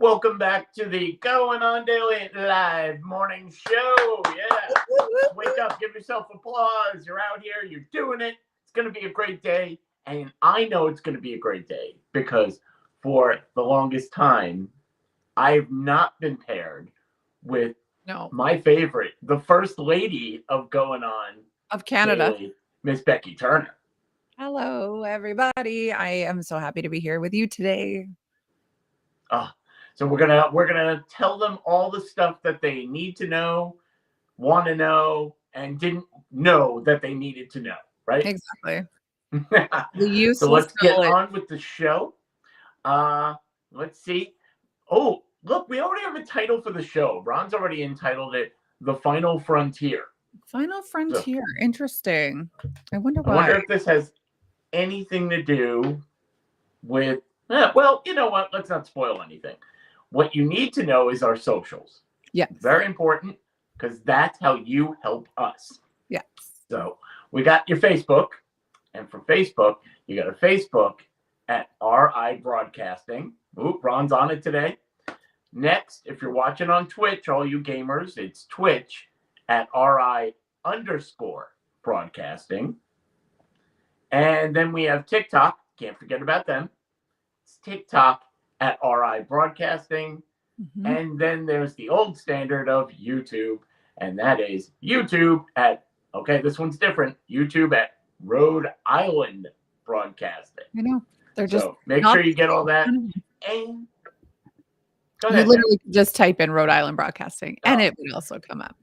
Welcome back to the Going On Daily Live morning show. Yeah. Wake up, give yourself applause. You're out here, you're doing it. It's going to be a great day. And I know it's going to be a great day because for the longest time, I've not been paired with my favorite, the first lady of Going On of Canada, Daily, Miss Becky Turner. Hello, everybody. I am so happy to be here with you today. So we're gonna tell them all the stuff that they need to know, want to know, and didn't know that they needed to know, right? Exactly. So let's get on with the show. Let's see. Oh, look, we already have a title for the show. Ron's already entitled it "The Final Frontier." Final Frontier. So, interesting. I wonder why. I wonder if this has anything to do with. Well, you know what? Let's not spoil anything. What you need to know is our socials. Yeah. Very important because that's how you help us. Yeah. So we got your Facebook. And for Facebook, you got a Facebook at RI Broadcasting. Ooh, Ron's on it today. Next, if you're watching on Twitch, all you gamers, it's Twitch at RI_Broadcasting. And then we have TikTok. Can't forget about them. It's TikTok at RI Broadcasting. Mm-hmm. And then there's the old standard of YouTube, and that is YouTube at, okay, this one's different, YouTube at Rhode Island Broadcasting. I know. They're just so make sure you get all that. And go ahead, you literally just type in Rhode Island Broadcasting, and it would also come up.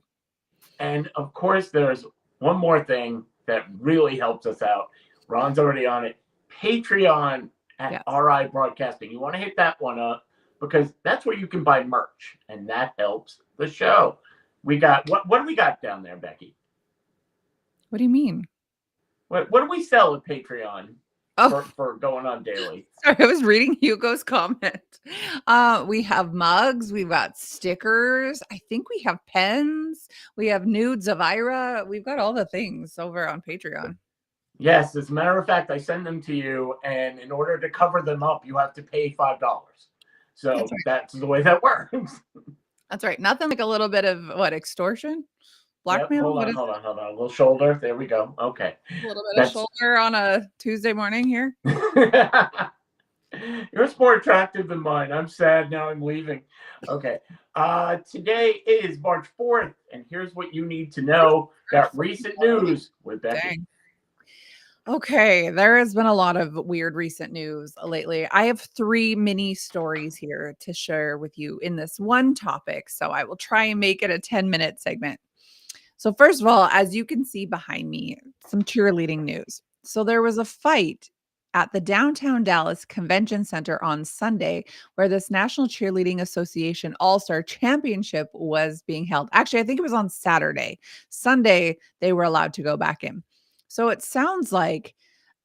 And of course, there's one more thing that really helps us out. Ron's already on it. Patreon at RI Broadcasting. You want to hit that one up because that's where you can buy merch, and that helps the show. We got what do we got down there, Becky? What do you mean? What do we sell at Patreon for Going On Daily? Sorry, I was reading Hugo's comment. We have mugs, we've got stickers. I think we have pens. We have nudes of Ira. We've got all the things over on Patreon. Yes, as a matter of fact, I send them to you, and in order to cover them up, you have to pay $5. So that's the way that works. That's right. Nothing like a little bit of extortion? Blackmail? Yep, hold on. A little shoulder. There we go. Okay. A little bit of shoulder on a Tuesday morning here. Yours more attractive than mine. I'm sad now I'm leaving. Okay. Today is March 4th, and here's what you need to know. Got recent news with Becky. Dang. Okay, there has been a lot of weird recent news lately. I have 3 mini stories here to share with you in this one topic, so I will try and make it a 10-minute segment. So first of all, as you can see behind me, some cheerleading news. So there was a fight at the downtown Dallas Convention Center on Sunday where this National Cheerleading Association All-Star Championship was being held. Actually, I think it was on Saturday. Sunday, they were allowed to go back in. So it sounds like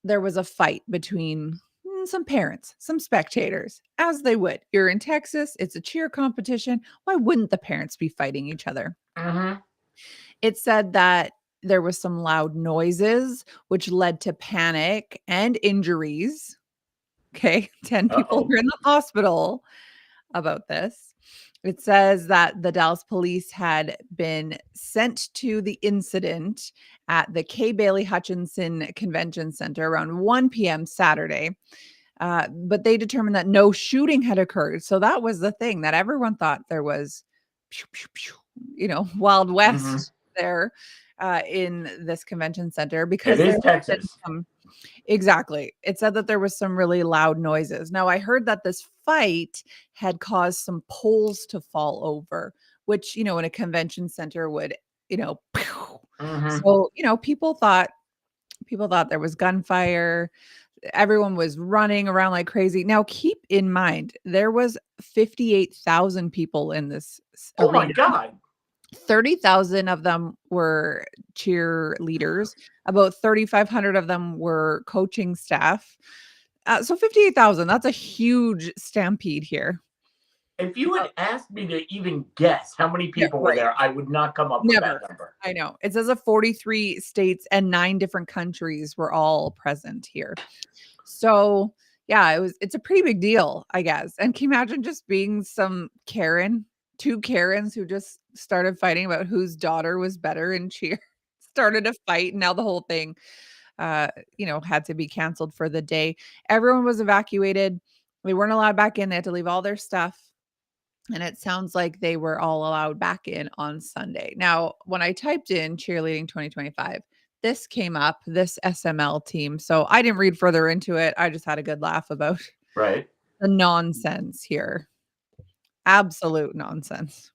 there was a fight between some parents, some spectators, as they would. You're in Texas. It's a cheer competition. Why wouldn't the parents be fighting each other? Mm-hmm. It said that there was some loud noises, which led to panic and injuries. Okay, 10 people were in the hospital about this. It says that the Dallas police had been sent to the incident at the Kay Bailey Hutchinson Convention Center around 1 p.m. Saturday. But they determined that no shooting had occurred. So that was the thing, that everyone thought there was, Wild West there in this convention center. Because it is Texas. Exactly. It said that there was some really loud noises. Now, I heard that this fight had caused some poles to fall over, which, in a convention center would, So, people thought there was gunfire. Everyone was running around like crazy. Now, keep in mind, there was 58,000 people in this arena. Oh, my God. 30,000 of them were cheerleaders. About 3,500 of them were coaching staff. So 58,000, that's a huge stampede here. If you had asked me to even guess how many people were there, I would not come up with that number. I know. It says 43 states and 9 different countries were all present here. So, Yeah, it's a pretty big deal, I guess. And can you imagine just being some Karen, two Karens who just started fighting about whose daughter was better in cheer, started a fight, and now the whole thing, uh, had to be canceled for the day. Everyone was evacuated. They weren't allowed back in. They had to leave all their stuff. And it sounds like they were all allowed back in on Sunday. Now, when I typed in cheerleading 2025, this came up, this SML team. So I didn't read further into it. I just had a good laugh about Right. the nonsense here. Absolute nonsense.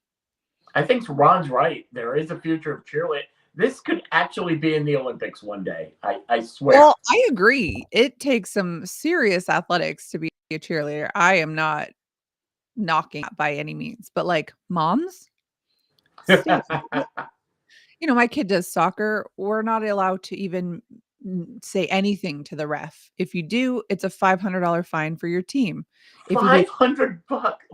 I think Ron's right. There is a future of cheerleading. This could actually be in the Olympics one day. I swear. Well, I agree. It takes some serious athletics to be a cheerleader. I am not knocking it by any means, but like moms, stay. My kid does soccer. We're not allowed to even say anything to the ref. If you do, it's a $500 fine for your team. If you do, $500.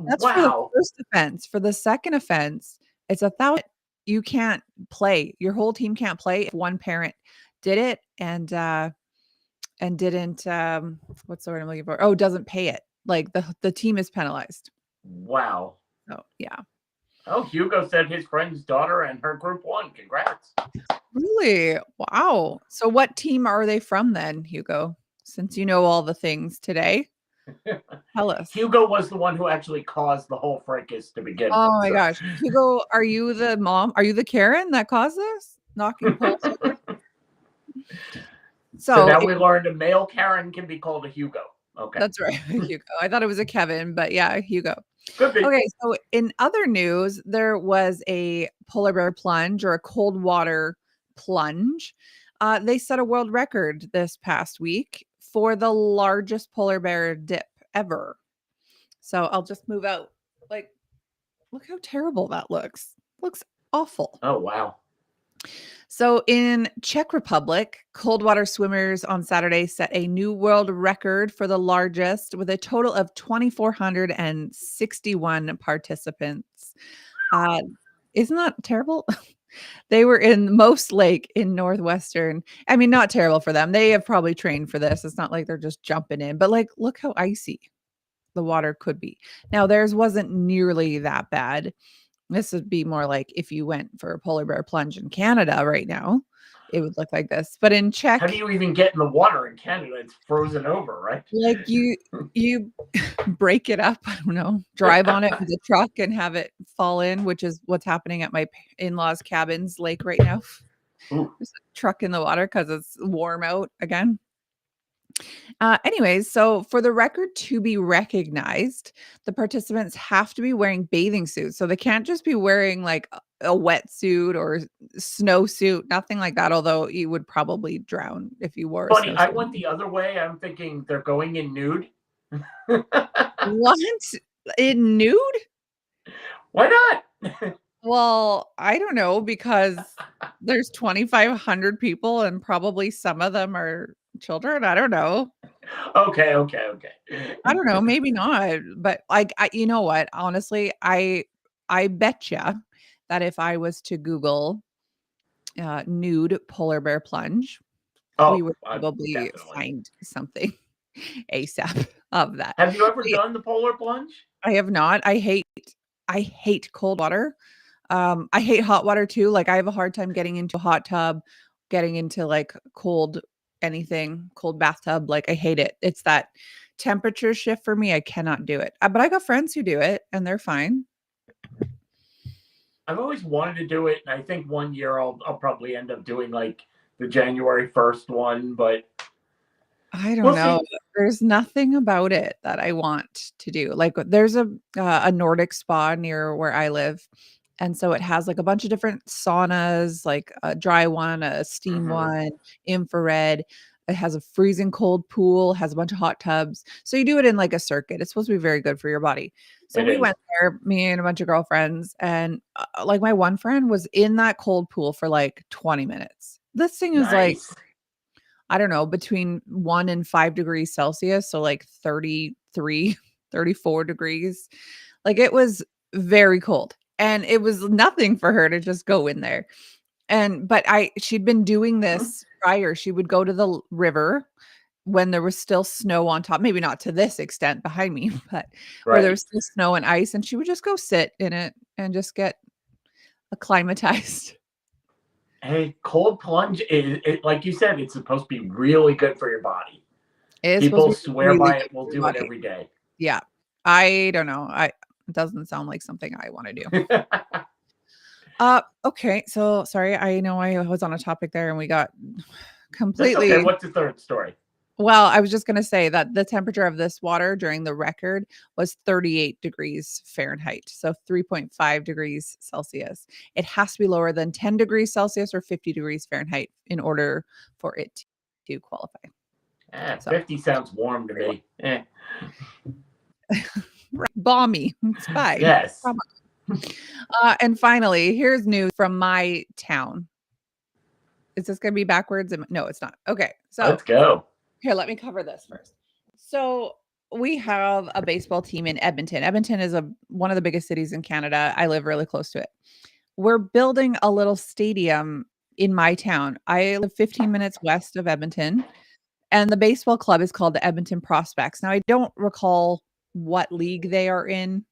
that's for the Wow. first offense. For the second offense, it's 1,000. You can't play. Your whole team can't play if one parent did it and didn't what's the word I'm looking for? Oh, doesn't pay it. Like the team is penalized. Wow. Oh, yeah. Oh, Hugo said his friend's daughter and her group won. Congrats. Really? Wow. So what team are they from then, Hugo? Since you know all the things today, tell us. Hugo was the one who actually caused the whole fracas to begin with. Oh my gosh. Hugo, are you the mom? Are you the Karen that caused this? Knocking poles over? So So now we learned a male Karen can be called a Hugo. Okay. that's right, Hugo. I thought it was a Kevin, but yeah, Hugo. Could be. Okay, so in other news, there was a polar bear plunge or a cold water plunge. They set a world record this past week for the largest polar bear dip ever. So I'll just move out. Like, look how terrible that looks. Looks awful. Oh, wow. So in Czech Republic, cold water swimmers on Saturday set a new world record for the largest with a total of 2,461 participants. Uh, isn't that terrible? They were in Most Lake in northwestern. I mean, not terrible for them. They have probably trained for this. It's not like they're just jumping in, but like, look how icy the water could be. Now, theirs wasn't nearly that bad. This would be more like if you went for a polar bear plunge in Canada right now, it would look like this. But in How do Czech, you even get in the water in Canada? It's frozen over, right? like you break it up, I don't know, drive on it with a truck and have it fall in, which is what's happening at my in-laws' cabins lake right now. Ooh. There's a truck in the water because it's warm out again. Anyways, so for the record to be recognized, the participants have to be wearing bathing suits. So they can't just be wearing like a wetsuit or snowsuit, nothing like that. Although you would probably drown if you wore a Funny, I snowsuit. went the other way. I'm thinking they're going in nude. What? In nude? Why not? Well, I don't know because there's 2,500 people and probably some of them are children. I don't know. Okay. I don't know, maybe not, but like you know what? Honestly, I betcha that if I was to Google nude polar bear plunge, we Oh, would probably definitely. find something ASAP of that. Have you ever But done the polar plunge? I have not. I hate cold water. I hate hot water too. Like I have a hard time getting into a hot tub, getting into like cold anything, cold bathtub. Like I hate it. It's that temperature shift for me. I cannot do it. But I got friends who do it and they're fine. I've always wanted to do it, and I think one year I'll probably end up doing like the January 1st one, but I don't we'll know. see. There's nothing about it that I want to do. Like there's a Nordic spa near where I live. And so it has like a bunch of different saunas, like a dry one, a steam Mhm. one, infrared. It has a freezing cold pool, has a bunch of hot tubs. So you do it in like a circuit. It's supposed to be very good for your body. So It we is. went there, me and a bunch of girlfriends, and like my one friend was in that cold pool for like 20 minutes. This thing is like Nice. I don't know, between 1 and 5 degrees Celsius, so like 33, 34 degrees. Like it was very cold. And it was nothing for her to just go in there. But she'd been doing Hmm. this prior. She would go to the river when there was still snow on top, maybe not to this extent behind me, but where there was still snow and ice, and she would just go sit in it and just get acclimatized. Hey, cold plunge is like you said, it's supposed to be really good for your body. It is supposed People to be swear really by good it. We'll for your do it body. every day. Yeah. I don't know. It doesn't sound like something I want to do. Okay. So sorry. I know I was on a topic there and we got That's completely. okay. What's the third story? Well, I was just going to say that the temperature of this water during the record was 38 degrees Fahrenheit. So 3.5 degrees Celsius. It has to be lower than 10 degrees Celsius or 50 degrees Fahrenheit in order for it to qualify. 50 sounds warm to me. Balmy. It's fine. Yes. And finally, here's news from my town. Is this going to be backwards? No, it's not. Okay. So let's go. Here, let me cover this first. So we have a baseball team in Edmonton. Edmonton is one of the biggest cities in Canada. I live really close to it. We're building a little stadium in my town. I live 15 minutes west of Edmonton, and the baseball club is called the Edmonton Prospects. Now, I don't recall what league they are in.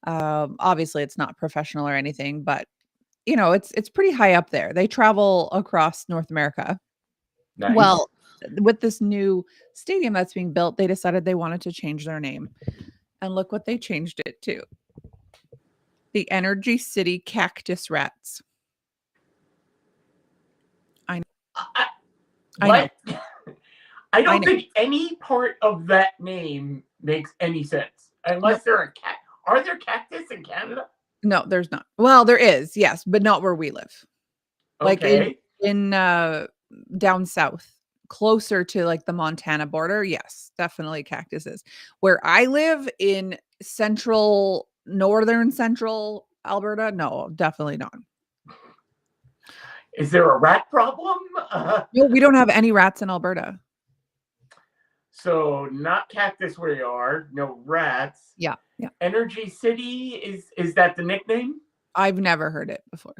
Obviously, it's not professional or anything, but it's pretty high up there. They travel across North America. Nice. Well, with this new stadium that's being built, they decided they wanted to change their name. And look what they changed it to. The Energy City Cactus Rats. I know. I know. I don't think any part of that name makes any sense. Unless they're a cat. Are there cactus in Canada? No, there's not. Well, there is, yes, but not where we live. Okay. Like in down south. Closer to like the Montana border, yes, definitely cactuses. Where I live in northern central Alberta, no, definitely not. Is there a rat problem? No, we don't have any rats in Alberta. So not cactus where you are, no rats. Yeah. Energy City, is that the nickname? I've never heard it before.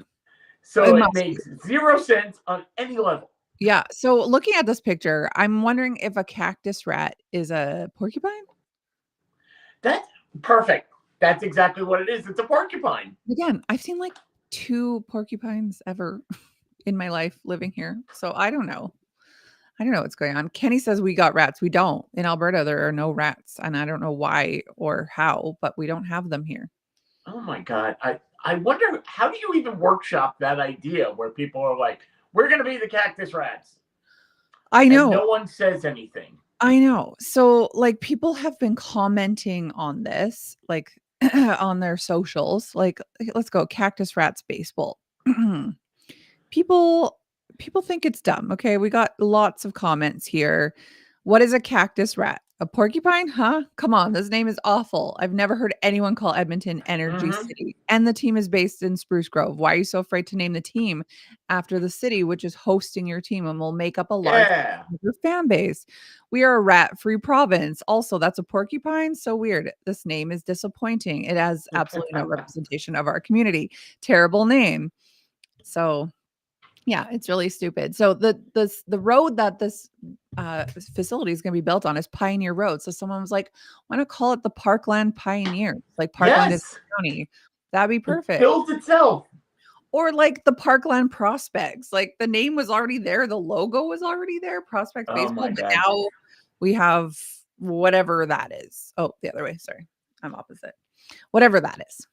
So it makes zero sense on any level. Yeah. So looking at this picture, I'm wondering if a cactus rat is a porcupine? That's perfect. That's exactly what it is. It's a porcupine. Again, I've seen like 2 porcupines ever in my life living here. So I don't know. I don't know what's going on. Kenny says we got rats. We don't. In Alberta, there are no rats. And I don't know why or how, but we don't have them here. Oh my God. I wonder, how do you even workshop that idea where people are like, we're going to be the cactus rats? I know. And no one says anything. I know. So like people have been commenting on this, like on their socials, like let's go cactus rats baseball. people think it's dumb. Okay, we got lots of comments here. What is a cactus rat? A porcupine? Huh? Come on, this name is awful. I've never heard anyone call Edmonton Energy City. And the team is based in Spruce Grove. Why are you so afraid to name the team after the city, which is hosting your team and will make up a large fan base? We are a rat-free province. Also, that's a porcupine. So weird. This name is disappointing. It has absolutely no representation of our community. Terrible name. So yeah, it's really stupid. So the road that this facility is going to be built on is Pioneer Road. So someone was like, "Why not call it the Parkland Pioneers? Like Parkland is county. That'd be perfect." It builds itself. Or like the Parkland Prospects. Like the name was already there, the logo was already there. Prospects Baseball. But now we have whatever that is. Oh, the other way. Sorry, I'm opposite. Whatever that is.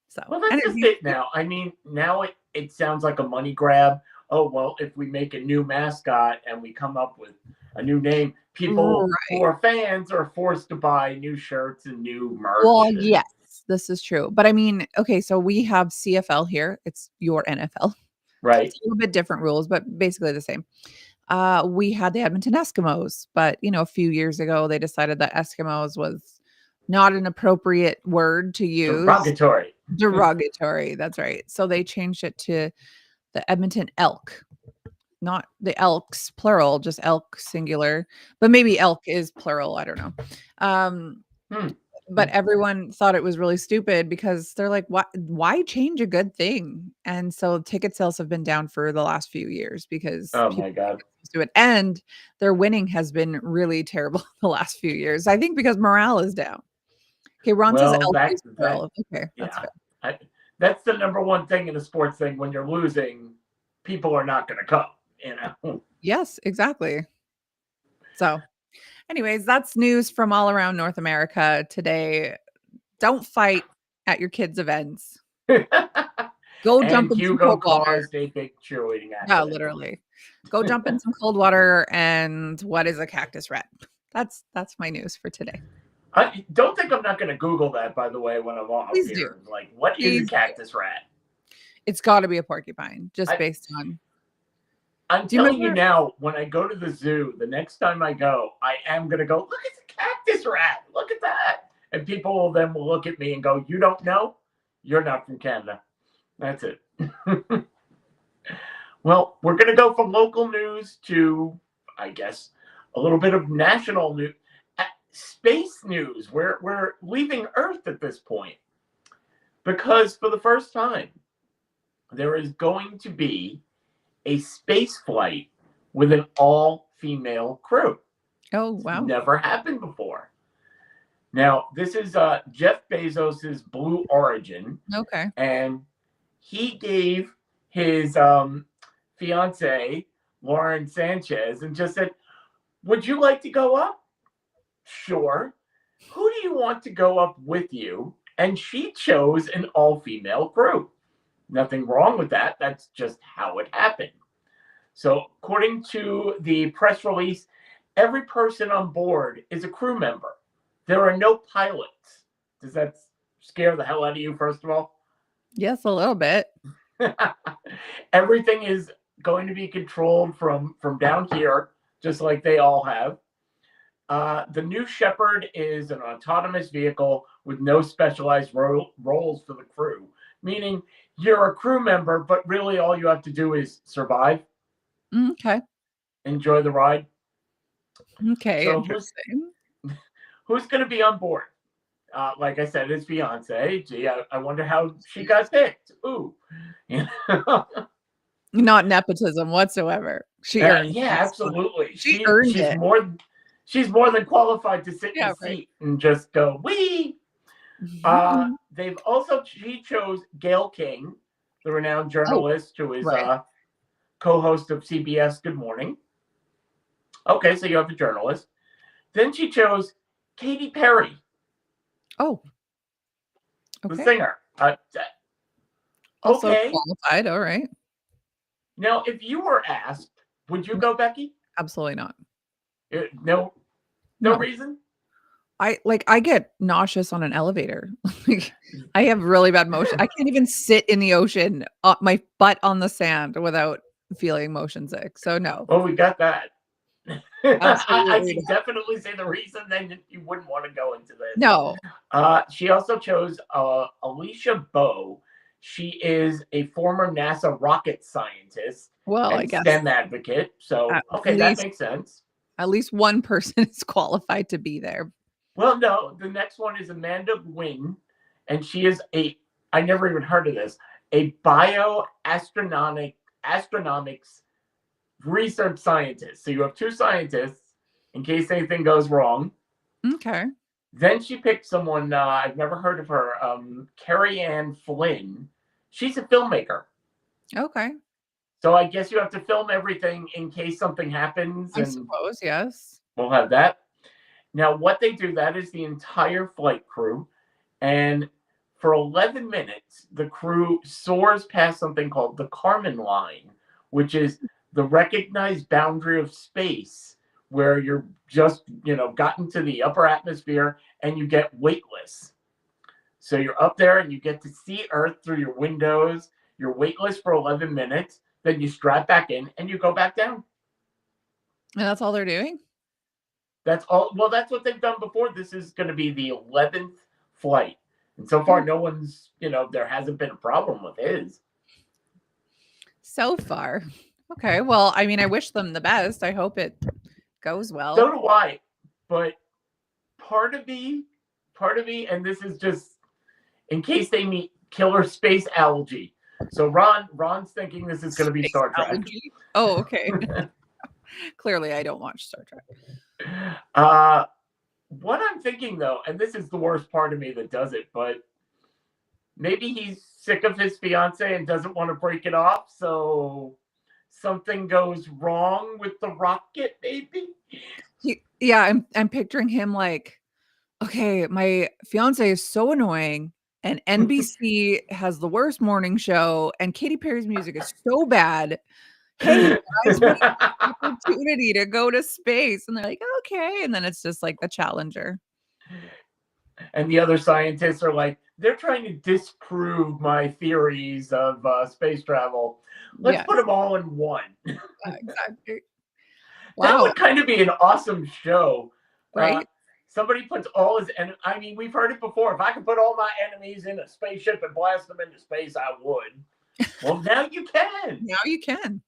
So well, that's just it now. I mean, now it sounds like a money grab. Oh, well, if we make a new mascot and we come up with a new name, people who are fans are forced to buy new shirts and new merch. Well, yes, this is true. But I mean, okay, so we have CFL here. It's your NFL. Right. It's a little bit different rules, but basically the same. We had the Edmonton Eskimos, but a few years ago they decided that Eskimos was not an appropriate word to use. Derogatory. That's right. So they changed it to the Edmonton Elk, not the Elks plural, just elk singular, but maybe elk is plural. I don't know. But everyone thought it was really stupid because they're like, why change a good thing? And so ticket sales have been down for the last few years because Oh people my God. do it. And their winning has been really terrible the last few years. I think because morale is down. Okay, Ron says Well, LT's that thrill. Okay, that's yeah, fair. that's the number one thing in a sports thing. When you're losing, people are not going to come. You know. Yes, exactly. So, anyways, that's news from all around North America today. Don't fight at your kids' events. Go jump And in some Hugo cold water. caused a big cheerleading Yeah, accident. literally. Go jump in some cold water and what is a cactus rat? That's my news for today. I don't think I'm not going to Google that, by the way, when I'm off Please do. here. Like, what is a Please do. cactus rat? It's got to be a porcupine, just I, based on. I'm Do you telling you remember? now, when I go to the zoo, the next time I go, I am going to go, look at the cactus rat. Look at that. And people will then will look at me and go, you don't know? You're not from Canada. That's it. Well, we're going to go from local news to, I guess, a little bit of national news. Space news. We're leaving Earth at this point because for the first time, there is going to be a space flight with an all-female crew. Oh, It's wow. never happened before. Now, this is Jeff Bezos's Blue Origin, Okay. and he gave his fiance Lauren Sanchez and just said, "Would you like to go up?" Sure. Who do you want to go up with you? And she chose an all-female crew. Nothing wrong with that. That's just how it happened. So, according to the press release, every person on board is a crew member. There are no pilots. Does that scare the hell out of you, first of all? Yes, a little bit. Everything is going to be controlled from down here, just like they all have. The new Shepard is an autonomous vehicle with no specialized roles for the crew, meaning you're a crew member, but really all you have to do is survive, Okay. enjoy the ride. Okay. So Interesting. who's going to be on board? Like I said, his fiance. Gee, I wonder how she got picked. Ooh, Not nepotism whatsoever. She earned yeah, that spot. absolutely. She earned She's it. more than qualified to sit in Yeah, the right. seat and just go wee. They've also she chose Gail King, the renowned Oh, journalist who is right. co-host of CBS Good Morning. Okay, so you have a journalist. Then she chose Katy Perry, Oh, the okay. singer. Also Okay. qualified. All right. Now, if you were asked, would you go, Becky? Absolutely not. No, no No. reason. I get nauseous on an elevator. Like, I have really bad motion. I can't even sit in the ocean, my butt on the sand without feeling motion sick. So no, Well, we got that. I absolutely can definitely say the reason then you wouldn't want to go into this. no. She also chose Alicia Bowe. She is a former NASA rocket scientist Well, I and guess STEM advocate. So, at okay, that least makes sense. at least one person is qualified to be there. Well, no, the next one is Amanda Gwynn, and she is I never even heard of this, a bioastronomics research scientist. So you have two scientists in case anything goes wrong. Okay. Then she picked someone I've never heard of her, Carrie Ann Flynn. She's a filmmaker. Okay. So I guess you have to film everything in case something happens, I and suppose, yes. we'll have that. Now, what they do, that is the entire flight crew. And for 11 minutes, the crew soars past something called the Kármán line, which is the recognized boundary of space where you're just, gotten to the upper atmosphere and you get weightless. So you're up there and you get to see Earth through your windows. You're weightless for 11 minutes. Then you strap back in and you go back down. And that's all they're doing? That's all. Well, that's what they've done before. This is going to be the 11th flight. And so far, no one's, there hasn't been a problem with his. So far. Okay. Well, I mean, I wish them the best. I hope it goes well. So do I. But part of me part of me, and this is just in case they meet killer space algae. So Ron's thinking this is going to be Space Star Trek. allergy. Oh, okay. Clearly, I don't watch Star Trek. What I'm thinking though, and this is the worst part of me that does it, but maybe he's sick of his fiance and doesn't want to break it off, so something goes wrong with the rocket, maybe. Yeah, I'm picturing him like, okay, my fiance is so annoying, and NBC has the worst morning show, and Katy Perry's music is so bad. Hey guys, we have an opportunity to go to space, and they're like, okay, and then it's just like the Challenger. And the other scientists are like, they're trying to disprove my theories of space travel. Let's put them all in one. Exactly. That Wow. would kind of be an awesome show. Right? Somebody puts all his, and I mean, we've heard it before. If I could put all my enemies in a spaceship and blast them into space, I would. Well, now you can. Now you can.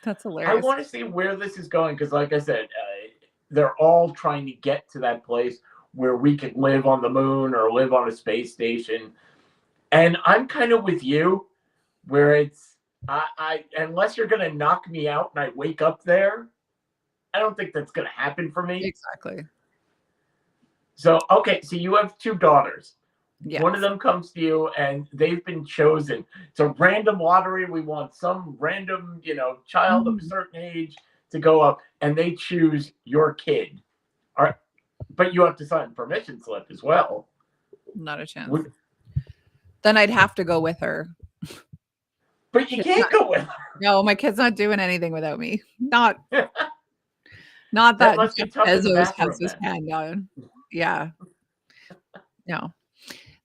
That's I hilarious. want to see where this is going because, like I said, they're all trying to get to that place where we can live on the moon or live on a space station. And I'm kind of with you, where it's I unless you're gonna knock me out and I wake up there, I don't think that's gonna happen for me. Exactly. So okay, so you have two daughters. Yes. One of them comes to you and they've been chosen. It's a random lottery. We want some random, child of a certain age to go up, and they choose your kid. But you have to sign a permission slip as well. Not a chance. Then I'd have to go with her. But you can't go with her. No, my kid's not doing anything without me. Not that must be Jeff tough in the Bezos bathroom, has his then. hand on. Yeah. No.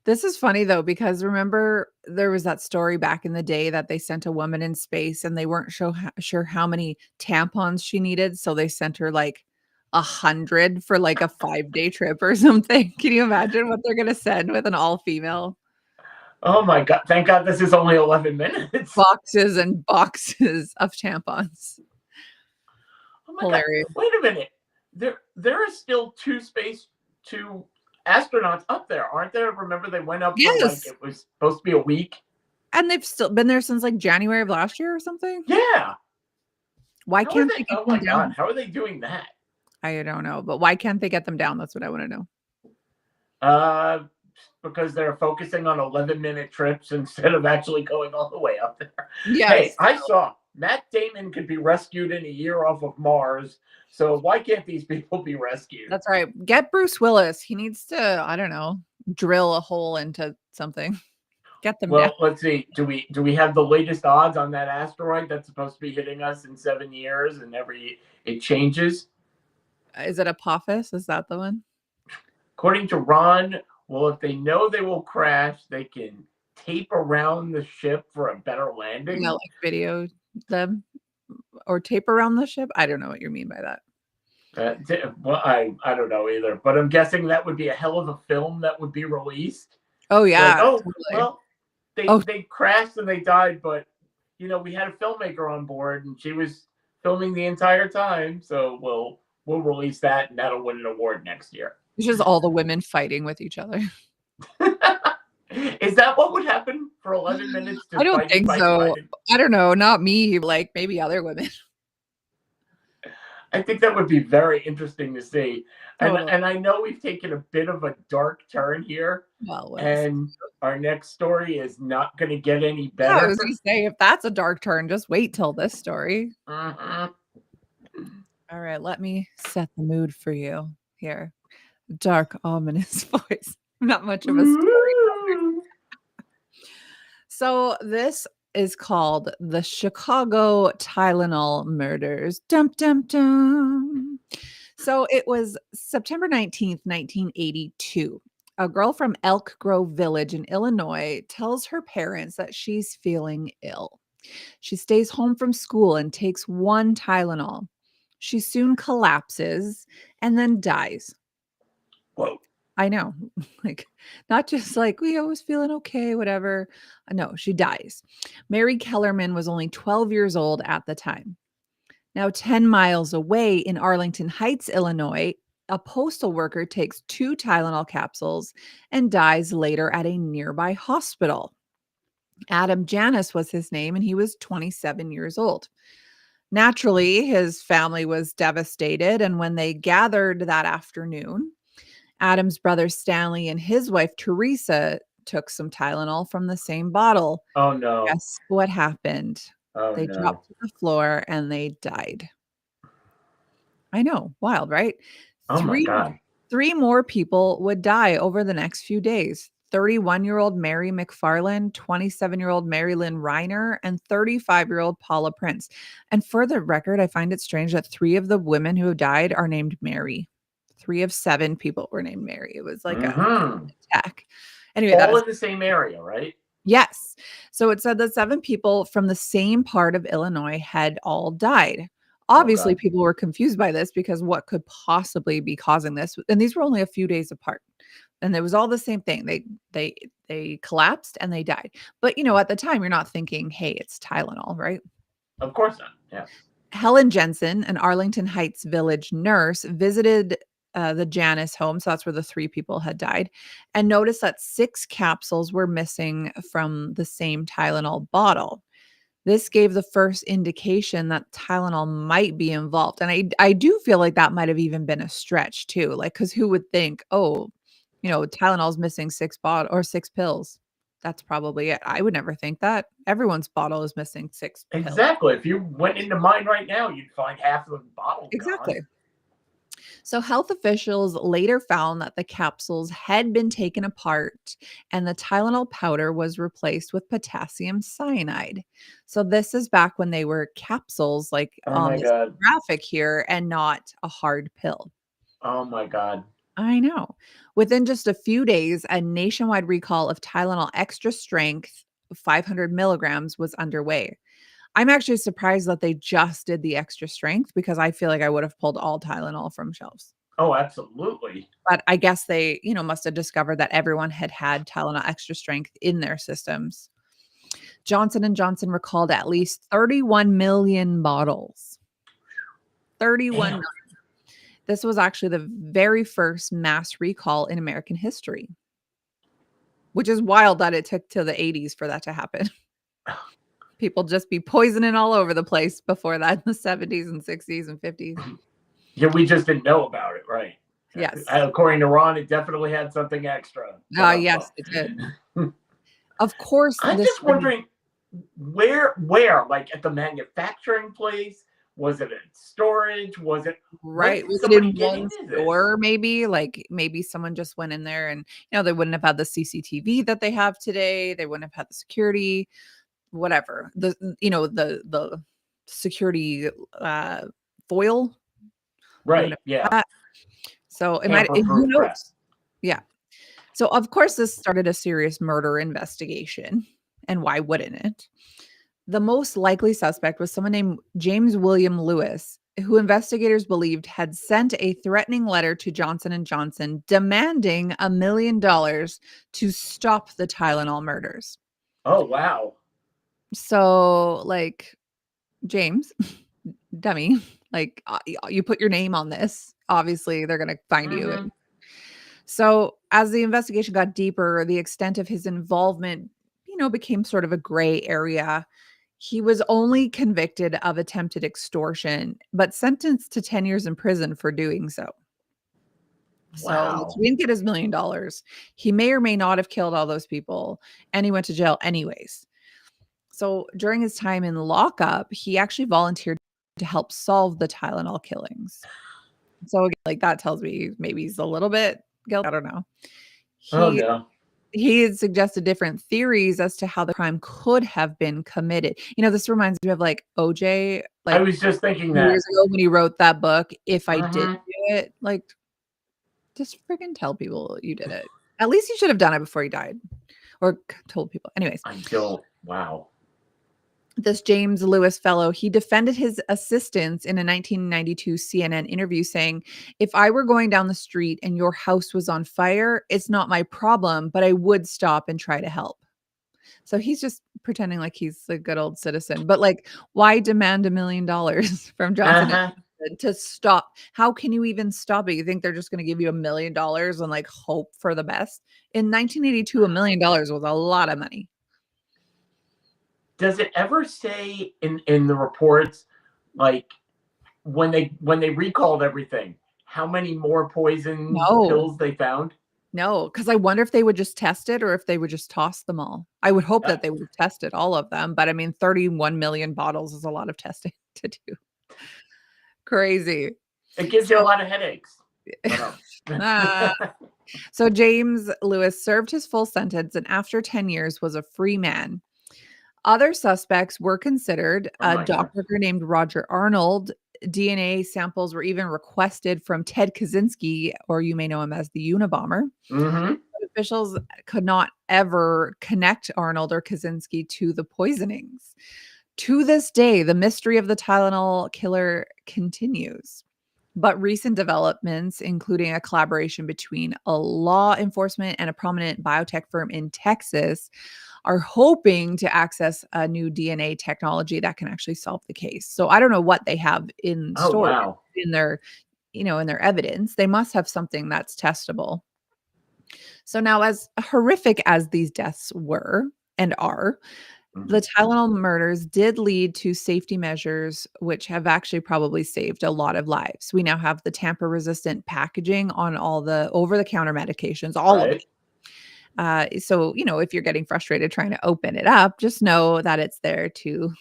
This is funny though, because remember there was that story back in the day that they sent a woman in space and they weren't sure how many tampons she needed. So they sent her like 100 for like a 5-day trip or something. Can you imagine what they're going to send with an all female? Oh my God. Thank God this is only 11 minutes. Boxes and boxes of tampons. Oh my Hilarious. God. Wait a minute. There are still two astronauts up there, aren't there? Remember they went up for like it was supposed to be a week. And they've still been there since like January of last year or something. Yeah. Why can't they get them down? God, how are they doing that? I don't know, but why can't they get them down? That's what I want to know. Because they're focusing on 11-minute trips instead of actually going all the way up there. Yes. Hey, I saw Matt Damon could be rescued in a year off of Mars. So why can't these people be rescued? That's right. Get Bruce Willis. He needs to, I don't know, drill a hole into something. Get them down. Let's see. Do we have the latest odds on that asteroid that's supposed to be hitting us in 7 years and it changes? Is it Apophis? Is that the one? According to Ron, well, if they know they will crash, they can tape around the ship for a better landing. Yeah, like video them or tape around the ship. I don't know what you mean by that. Well, I don't know either, but I'm guessing that would be a hell of a film that would be released. Oh yeah. Like, well, they crashed and they died, but we had a filmmaker on board and she was filming the entire time, so we'll release that and that'll win an award next year. It's just all the women fighting with each other. Is that what would happen for 11 minutes? I don't think so. I don't know. Not me. Like maybe other women. I think that would be very interesting to see. And I know we've taken a bit of a dark turn here. And our next story is not going to get any better. Yeah, I was going to say, if that's a dark turn, just wait till this story. Uh-huh. All right, let me set the mood for you here. Dark, ominous voice. Not much of a story. So this is called the Chicago Tylenol Murders. Dum, dum, dum. So it was September 19th, 1982. A girl from Elk Grove Village in Illinois tells her parents that she's feeling ill. She stays home from school and takes one Tylenol. She soon collapses and then dies. Whoa. I know. Like, not just like, I was feeling okay, whatever. No, she dies. Mary Kellerman was only 12 years old at the time. Now, 10 miles away in Arlington Heights, Illinois, A postal worker takes 2 Tylenol capsules and dies later at a nearby hospital. Adam Janis was his name, and he was 27 years old. Naturally, his family was devastated, and when they gathered that afternoon, Adam's brother Stanley and his wife Teresa took some Tylenol from the same bottle. Oh no. Guess what happened? Oh They no. dropped to the floor and they died. I know, wild, right? Oh my Three God. three more people would die over the next few days. 31-year-old Mary McFarland, 27-year-old Mary Lynn Reiner, and 35-year-old Paula Prince. And for the record, I find it strange that 3 of the women who died are named Mary. 3 of 7 people were named Mary. It was like a Mm-hmm. attack. Anyway, that All is in the same area, right? yes. So it said that 7 people from the same part of Illinois had all died. Oh Obviously, God. people were confused by this because what could possibly be causing this? And these were only a few days apart. And it was all the same thing. They collapsed and they died. But at the time you're not thinking, "Hey, it's Tylenol," right? Of course not. Yeah. Helen Jensen, an Arlington Heights village nurse, visited the Janis home. So that's where the 3 people had died, and noticed that 6 capsules were missing from the same Tylenol bottle. This gave the first indication that Tylenol might be involved. And I do feel like that might have even been a stretch too. Like, because who would think, oh, Tylenol's missing 6 pills. That's probably it. I would never think that. Everyone's bottle is missing 6 pills. Exactly. If you went into mine right now, you'd find half of the bottle Exactly. gone. So health officials later found that the capsules had been taken apart and the Tylenol powder was replaced with potassium cyanide. So this is back when they were capsules like Oh on my this God. graphic here and not a hard pill. Oh my God. I know. Within just a few days, a nationwide recall of Tylenol extra strength 500 milligrams was underway. I'm actually surprised that they just did the extra strength because I feel like I would have pulled all Tylenol from shelves. Oh, absolutely. But I guess they, must have discovered that everyone had had Tylenol extra strength in their systems. Johnson & Johnson recalled at least 31 million bottles. 31 Damn. million. This was actually the very first mass recall in American history, which is wild that it took till the 80s for that to happen. People just be poisoning all over the place before that in the 70s and 60s and 50s. Yeah, we just didn't know about it, right? Yes. According to Ron, it definitely had something extra. Yes, it did. Of course, I'm just wondering where, like at the manufacturing place? Was it in storage? Was it right? Was it somebody in get one into store? Maybe like maybe someone just went in there, and they wouldn't have had the CCTV that they have today. They wouldn't have had the security, whatever the security foil. Right. Yeah. That. So it might. Who Tamper-proof knows? press. Yeah. So of course this started a serious murder investigation, and why wouldn't it? The most likely suspect was someone named James William Lewis, who investigators believed had sent a threatening letter to Johnson & Johnson demanding $1 million to stop the Tylenol murders. Oh, wow. So, like, James, dummy, like, you put your name on this. Obviously, they're going to find you. Mhm. So, as the investigation got deeper, the extent of his involvement, became sort of a gray area. He was only convicted of attempted extortion, but sentenced to 10 years in prison for doing so. So like, Wow. he didn't get his $1 million. He may or may not have killed all those people, and he went to jail anyways. So during his time in lockup, he actually volunteered to help solve the Tylenol killings. So again, like that tells me maybe he's a little bit guilty. I don't know. Oh, He no. he had suggested different theories as to how the crime could have been committed. This reminds me of like OJ, I like was just thinking that. years ago when he wrote that book. If I did Mhm. do it, like just freaking tell people you did it. At least he should have done it before he died, or told people. Anyways, I don't. Wow. this James Lewis fellow, he defended his assistants in a 1992 CNN interview saying, "If I were going down the street and your house was on fire, it's not my problem, but I would stop and try to help." So he's just pretending like he's a good old citizen. But like, why demand $1 million from Johnson? Uh-huh. to stop. How can you even stop it? You think they're just going to give you $1 million and like hope for the best? In 1982, $1 million was a lot of money. Does it ever say in the reports, like when they recalled everything, how many more poison No, pills they found? no, because I wonder if they would just test it or if they would just toss them all. I would hope that they would have tested all of them, but I mean, 31 million bottles is a lot of testing to do. Crazy. It gives you a So, lot of headaches. ah, so James Lewis served his full sentence and after 10 years was a free man. Other suspects were considered. Oh A my God. doctor named Roger Arnold. DNA samples were even requested from Ted Kaczynski, or you may know him as the Unabomber. Mm-hmm. But officials could not ever connect Arnold or Kaczynski to the poisonings. To this day, the mystery of the Tylenol killer continues. But recent developments, including a collaboration between a law enforcement and a prominent biotech firm in Texas, are hoping to access a new DNA technology that can actually solve the case. So I don't know what they have in Oh store wow. in their, in their evidence. They must have something that's testable. So now, as horrific as these deaths were and are, the Tylenol murders did lead to safety measures, which have actually probably saved a lot of lives. We now have the tamper-resistant packaging on all the over-the-counter medications, all of it. So, if you're getting frustrated trying to open it up, just know that it's there to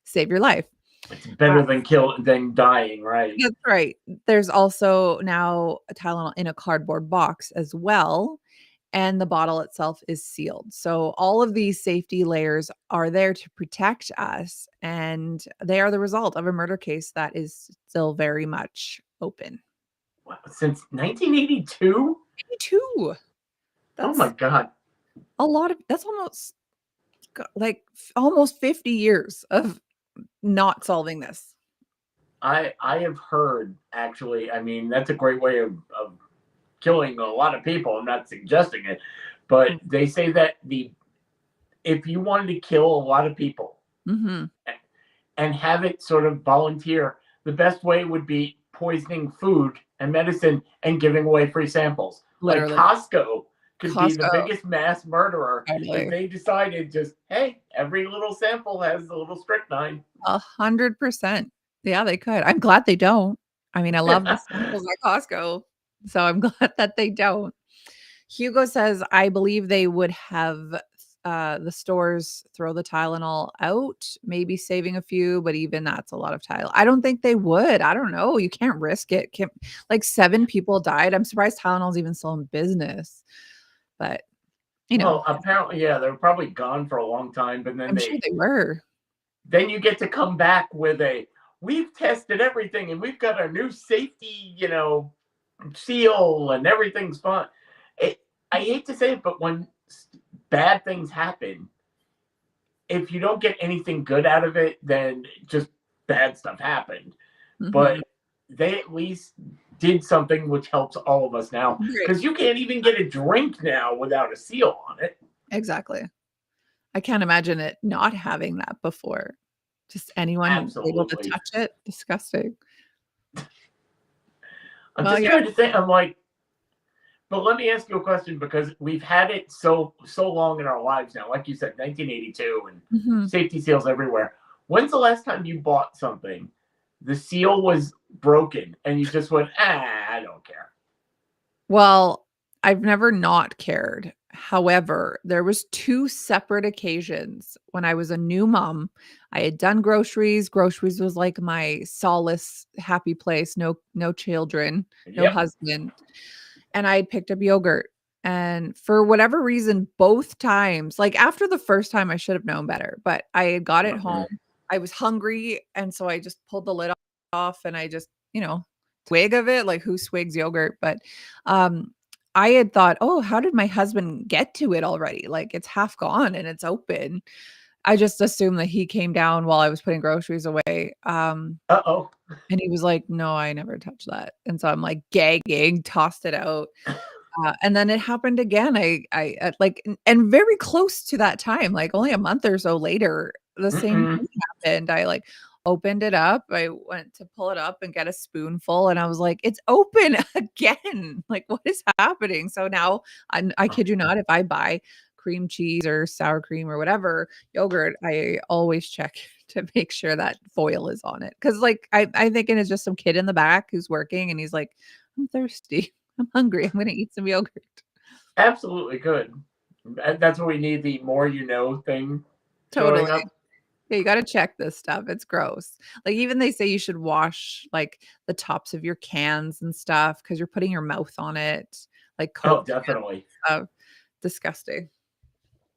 save your life. It's better than dying, right? That's right. There's also now a Tylenol in a cardboard box as well, and the bottle itself is sealed. So all of these safety layers are there to protect us, and they are the result of a murder case that is still very much open. Wow. Since 1982? 82. Oh my That's God. a lot of that's almost 50 years of not solving this. I have heard, actually, I mean, that's a great way of killing a lot of people. I'm not suggesting it, but they say that if you wanted to kill a lot of people Mhm. and have it sort of volunteer, the best way would be poisoning food and medicine and giving away free samples. Like Literally. Costco could be the Costco. biggest mass murderer if Totally. they decided just, hey, every little sample has a little strychnine. 100%. Yeah, they could. I'm glad they don't. I mean, I love the samples at Costco, so I'm glad that they don't. Hugo says, "I believe they would have, the stores throw the Tylenol out, maybe saving a few, but even that's a lot of Tylenol. I don't think they would. I don't know. You can't risk it. Can't like 7 people died. I'm surprised Tylenol's even still in business, but, Well, apparently, yeah, they were probably gone for a long time, but I'm sure they were. then you get to come back with we've tested everything and we've got our new safety, seal and everything's fine. I hate to say it, but when bad things happen, if you don't get anything good out of it, then just bad stuff happened. Mhm. But they at least did something which helps all of us now, Right. because you can't even get a drink now without a seal on it. Exactly. I can't imagine it not having that before. Just anyone able to Absolutely. touch it? Disgusting. I'm Well, just yeah. trying to think. I'm like, but let me ask you a question, because we've had it so long in our lives now. Like you said, 1982 and Mhm. safety seals everywhere. When's the last time you bought something, the seal was broken, and you just went, I don't care? Well, I've never not cared. However, there was 2 separate occasions when I was a new mom. I had done groceries. Groceries was like my solace, happy place. No children, no Yep. husband. And I had picked up yogurt. And for whatever reason, both times, like after the first time, I should have known better, but I had got it home. I was hungry. And so I just pulled the lid off and I just, swig of it. Like who swigs yogurt? But I had thought, oh, how did my husband get to it already? Like it's half gone and it's open. I just assumed that he came down while I was putting groceries away. Uh-oh. And he was like, no, I never touched that. And so I'm like gagging, tossed it out. And then it happened again. I like, and very close to that time, like only a month or so later, the same Mm-mm. thing happened. I like opened it up. I went to pull it up and get a spoonful, and I was like, it's open again. Like, what is happening? So now I kid you not, if I buy cream cheese or sour cream or whatever yogurt, I always check to make sure that foil is on it. Cause like I thinking it's just some kid in the back who's working and he's like, I'm thirsty. I'm hungry. I'm gonna eat some yogurt. Absolutely good. That's what we need, the more you know thing Totally. showing up. Yeah, you got to check this stuff. It's gross. Like even they say you should wash like the tops of your cans and stuff because you're putting your mouth on it. Like Oh, Coke definitely. stuff. Disgusting.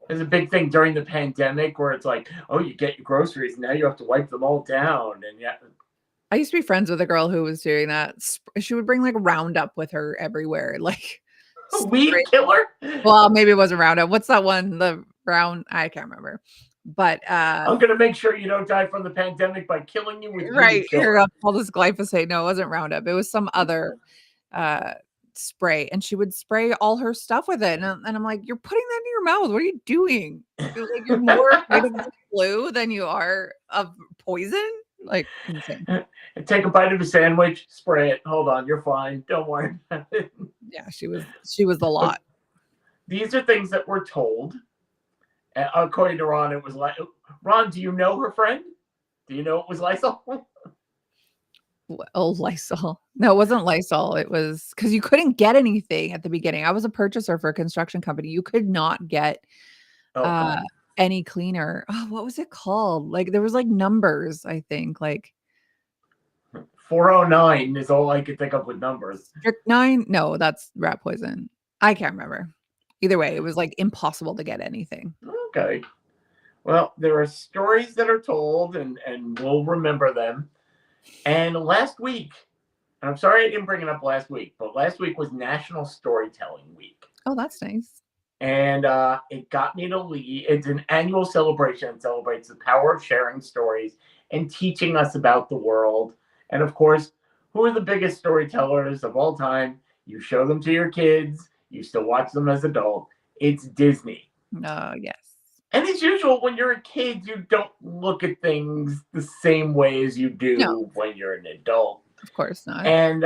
There's a big thing during the pandemic where it's like, oh, you get your groceries and now you have to wipe them all down. And yeah. I used to be friends with a girl who was doing that. She would bring like Roundup with her everywhere. Like Weed killer? Well, maybe it wasn't Roundup. What's that one? The brown, I can't remember. But I'm gonna make sure you don't die from the pandemic by killing you with right here. All this glyphosate. No, it wasn't Roundup. It was some other spray, and she would spray all her stuff with it. And I'm like, you're putting that in your mouth. What are you doing? You're more afraid of the flu than you are of poison. Like insane. Take a bite of a sandwich, spray it. Hold on, you're fine. Don't worry about it. Yeah, she was the lot. These are things that we're told. According to Ron, it was like, Ron, do you know her friend? Do you know it was Lysol? Oh, Lysol. No, it wasn't Lysol. It was because you couldn't get anything at the beginning. I was a purchaser for a construction company. You could not get any cleaner. Oh, what was it called? Like there was like numbers, I think. Like 409 is all I could think of with numbers. Strychnine? No, that's rat poison. I can't remember. Either way, it was like impossible to get anything. Okay. Well, there are stories that are told, and we'll remember them. And last week, and I'm sorry I didn't bring it up last week, but last week was National Storytelling Week. Oh, that's nice. And it got me to lead. It's an annual celebration that celebrates the power of sharing stories and teaching us about the world. And of course, who are the biggest storytellers of all time? You show them to your kids. You still watch them as adult. It's Disney. Yes. And as usual, when you're a kid, you don't look at things the same way as you do when you're an adult. Of course not. And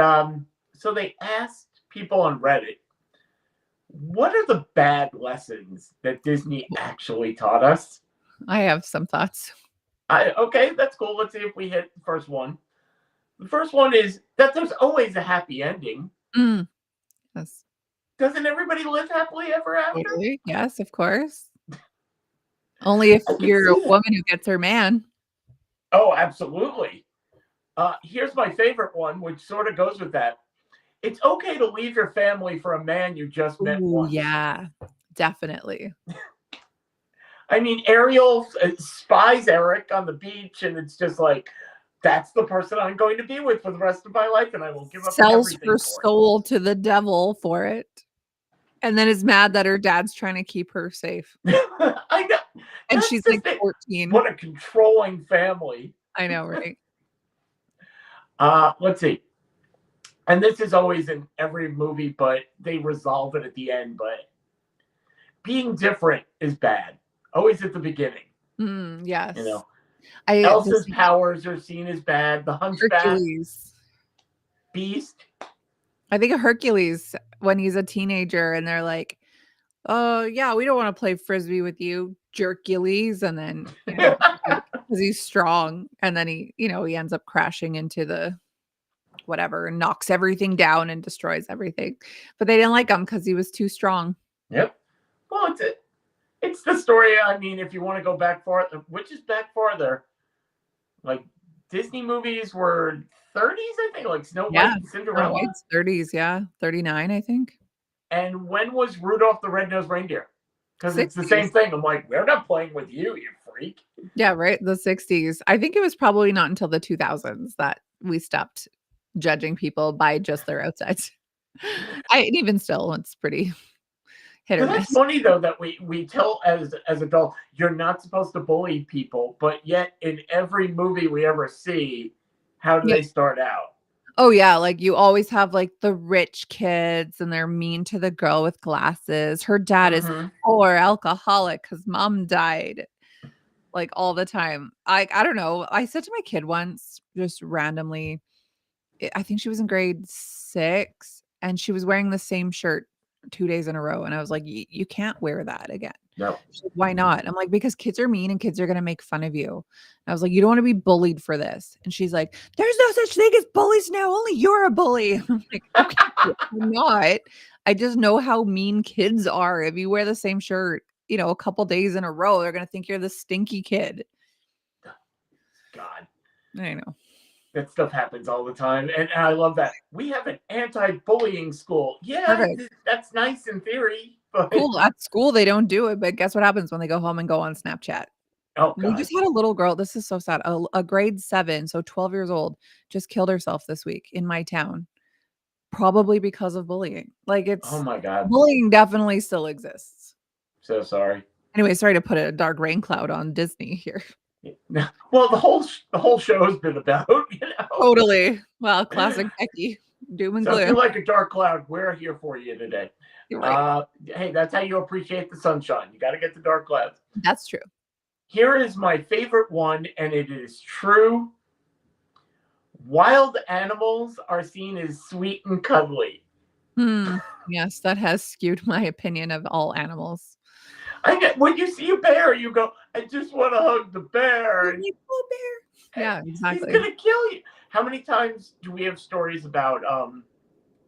so they asked people on Reddit, what are the bad lessons that Disney actually taught us? I have some thoughts. Okay, that's cool. Let's see if we hit the first one. The first one is that there's always a happy ending. Yes. Doesn't everybody live happily ever after? Totally. Yes, of course. Only if you're a woman who gets her man. Oh, absolutely. Here's my favorite one, which sort of goes with that. It's okay to leave your family for a man you just met once. Yeah, definitely. I mean, Ariel spies Eric on the beach, and it's just like, that's the person I'm going to be with for the rest of my life, and I will give up sells everything her for soul to the devil for it. And then is mad that her dad's trying to keep her safe. I know. And she's like 14. What a controlling family. I know, right? Let's see. And this is always in every movie, but they resolve it at the end. But being different is bad. Always at the beginning. Yes. You know, Elsa's powers are seen as bad. The Hunchback. Hercules. Beast. I think of Hercules when he's a teenager and they're like, oh, yeah, we don't want to play Frisbee with you, Jerkules. And then, because he's strong. And then he ends up crashing into the whatever and knocks everything down and destroys everything. But they didn't like him because he was too strong. Yep. Well, it's the story. I mean, if you want to go back farther, which is back farther, like Disney movies were 30s, I think, like Snow White and Cinderella. Snow White's 30s, yeah. 39, I think. And when was Rudolph the Red-Nosed Reindeer? Because it's the same thing. I'm like, we're not playing with you, you freak. Yeah, right. The 60s. I think it was probably not until the 2000s that we stopped judging people by just their outsides. Even still, it's pretty hit or miss. It's funny though that we tell as adults, you're not supposed to bully people, but yet in every movie we ever see, how do they start out? Oh yeah, like you always have like the rich kids and they're mean to the girl with glasses. Her dad is poor alcoholic because mom died. like all the time. I don't know. I said to my kid once, just randomly, I think she was in grade 6 and she was wearing the same shirt 2 days in a row. And I was like, you can't wear that again. No. She's like, why not? I'm like, because kids are mean and kids are going to make fun of you. And I was like, you don't want to be bullied for this. And she's like, there's no such thing as bullies now. Only you're a bully. I'm like, okay, I'm not. I just know how mean kids are. If you wear the same shirt, a couple days in a row, they're going to think you're the stinky kid. God. I know. That stuff happens all the time. And I love that. We have an anti-bullying school. Yeah, Perfect. that's nice in theory. But... Cool. At school, they don't do it. But guess what happens when they go home and go on Snapchat? Oh, We God. just had a little girl. This is so sad. A grade 7, so 12 years old, just killed herself this week in my town. Probably because of bullying. Like Oh, my God. Bullying definitely still exists. So sorry. Anyway, sorry to put a dark rain cloud on Disney here. Well, the whole show's been about, Totally. Well, classic Becky. Doom and so gloom. if you like a dark cloud, we're here for you today. You're right. Hey, that's how you appreciate the sunshine. You got to get the dark clouds. That's true. Here is my favorite one, and it is true. Wild animals are seen as sweet and cuddly. Yes, that has skewed my opinion of all animals. When you see a bear, you go, I just want to hug the bear. Like, oh, bear. Yeah, exactly. He's gonna kill you. How many times do we have stories about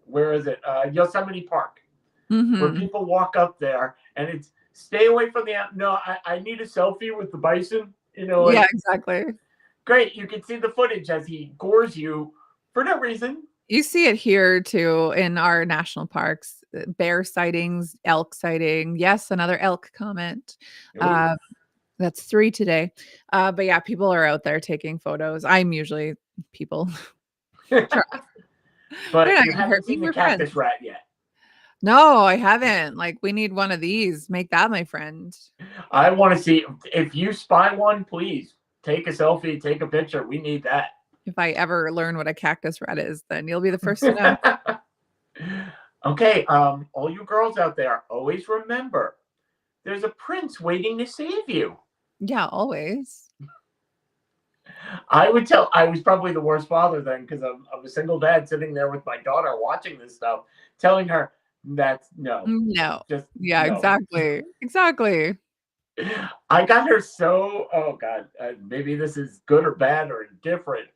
where is it? Yosemite Park, where people walk up there and it's stay away from the no, I need a selfie with the bison. Yeah, exactly. Great, you can see the footage as he gores you for no reason. You see it here too in our national parks. Bear sightings, elk sighting. Yes, another elk comment. That's 3 today. But yeah, people are out there taking photos. I'm usually people. But you haven't seen the cactus rat yet. No, I haven't. Like, we need one of these. Make that my friend. I want to see. If you spy one, please take a selfie, take a picture. We need that. If I ever learn what a cactus rat is, then you'll be the first to know. Okay, all you girls out there, always remember, there's a prince waiting to save you. Yeah, always. I was probably the worst father then because I'm a single dad sitting there with my daughter watching this stuff, telling her that's no. Just no. Exactly. I got her so, oh God, maybe this is good or bad or indifferent,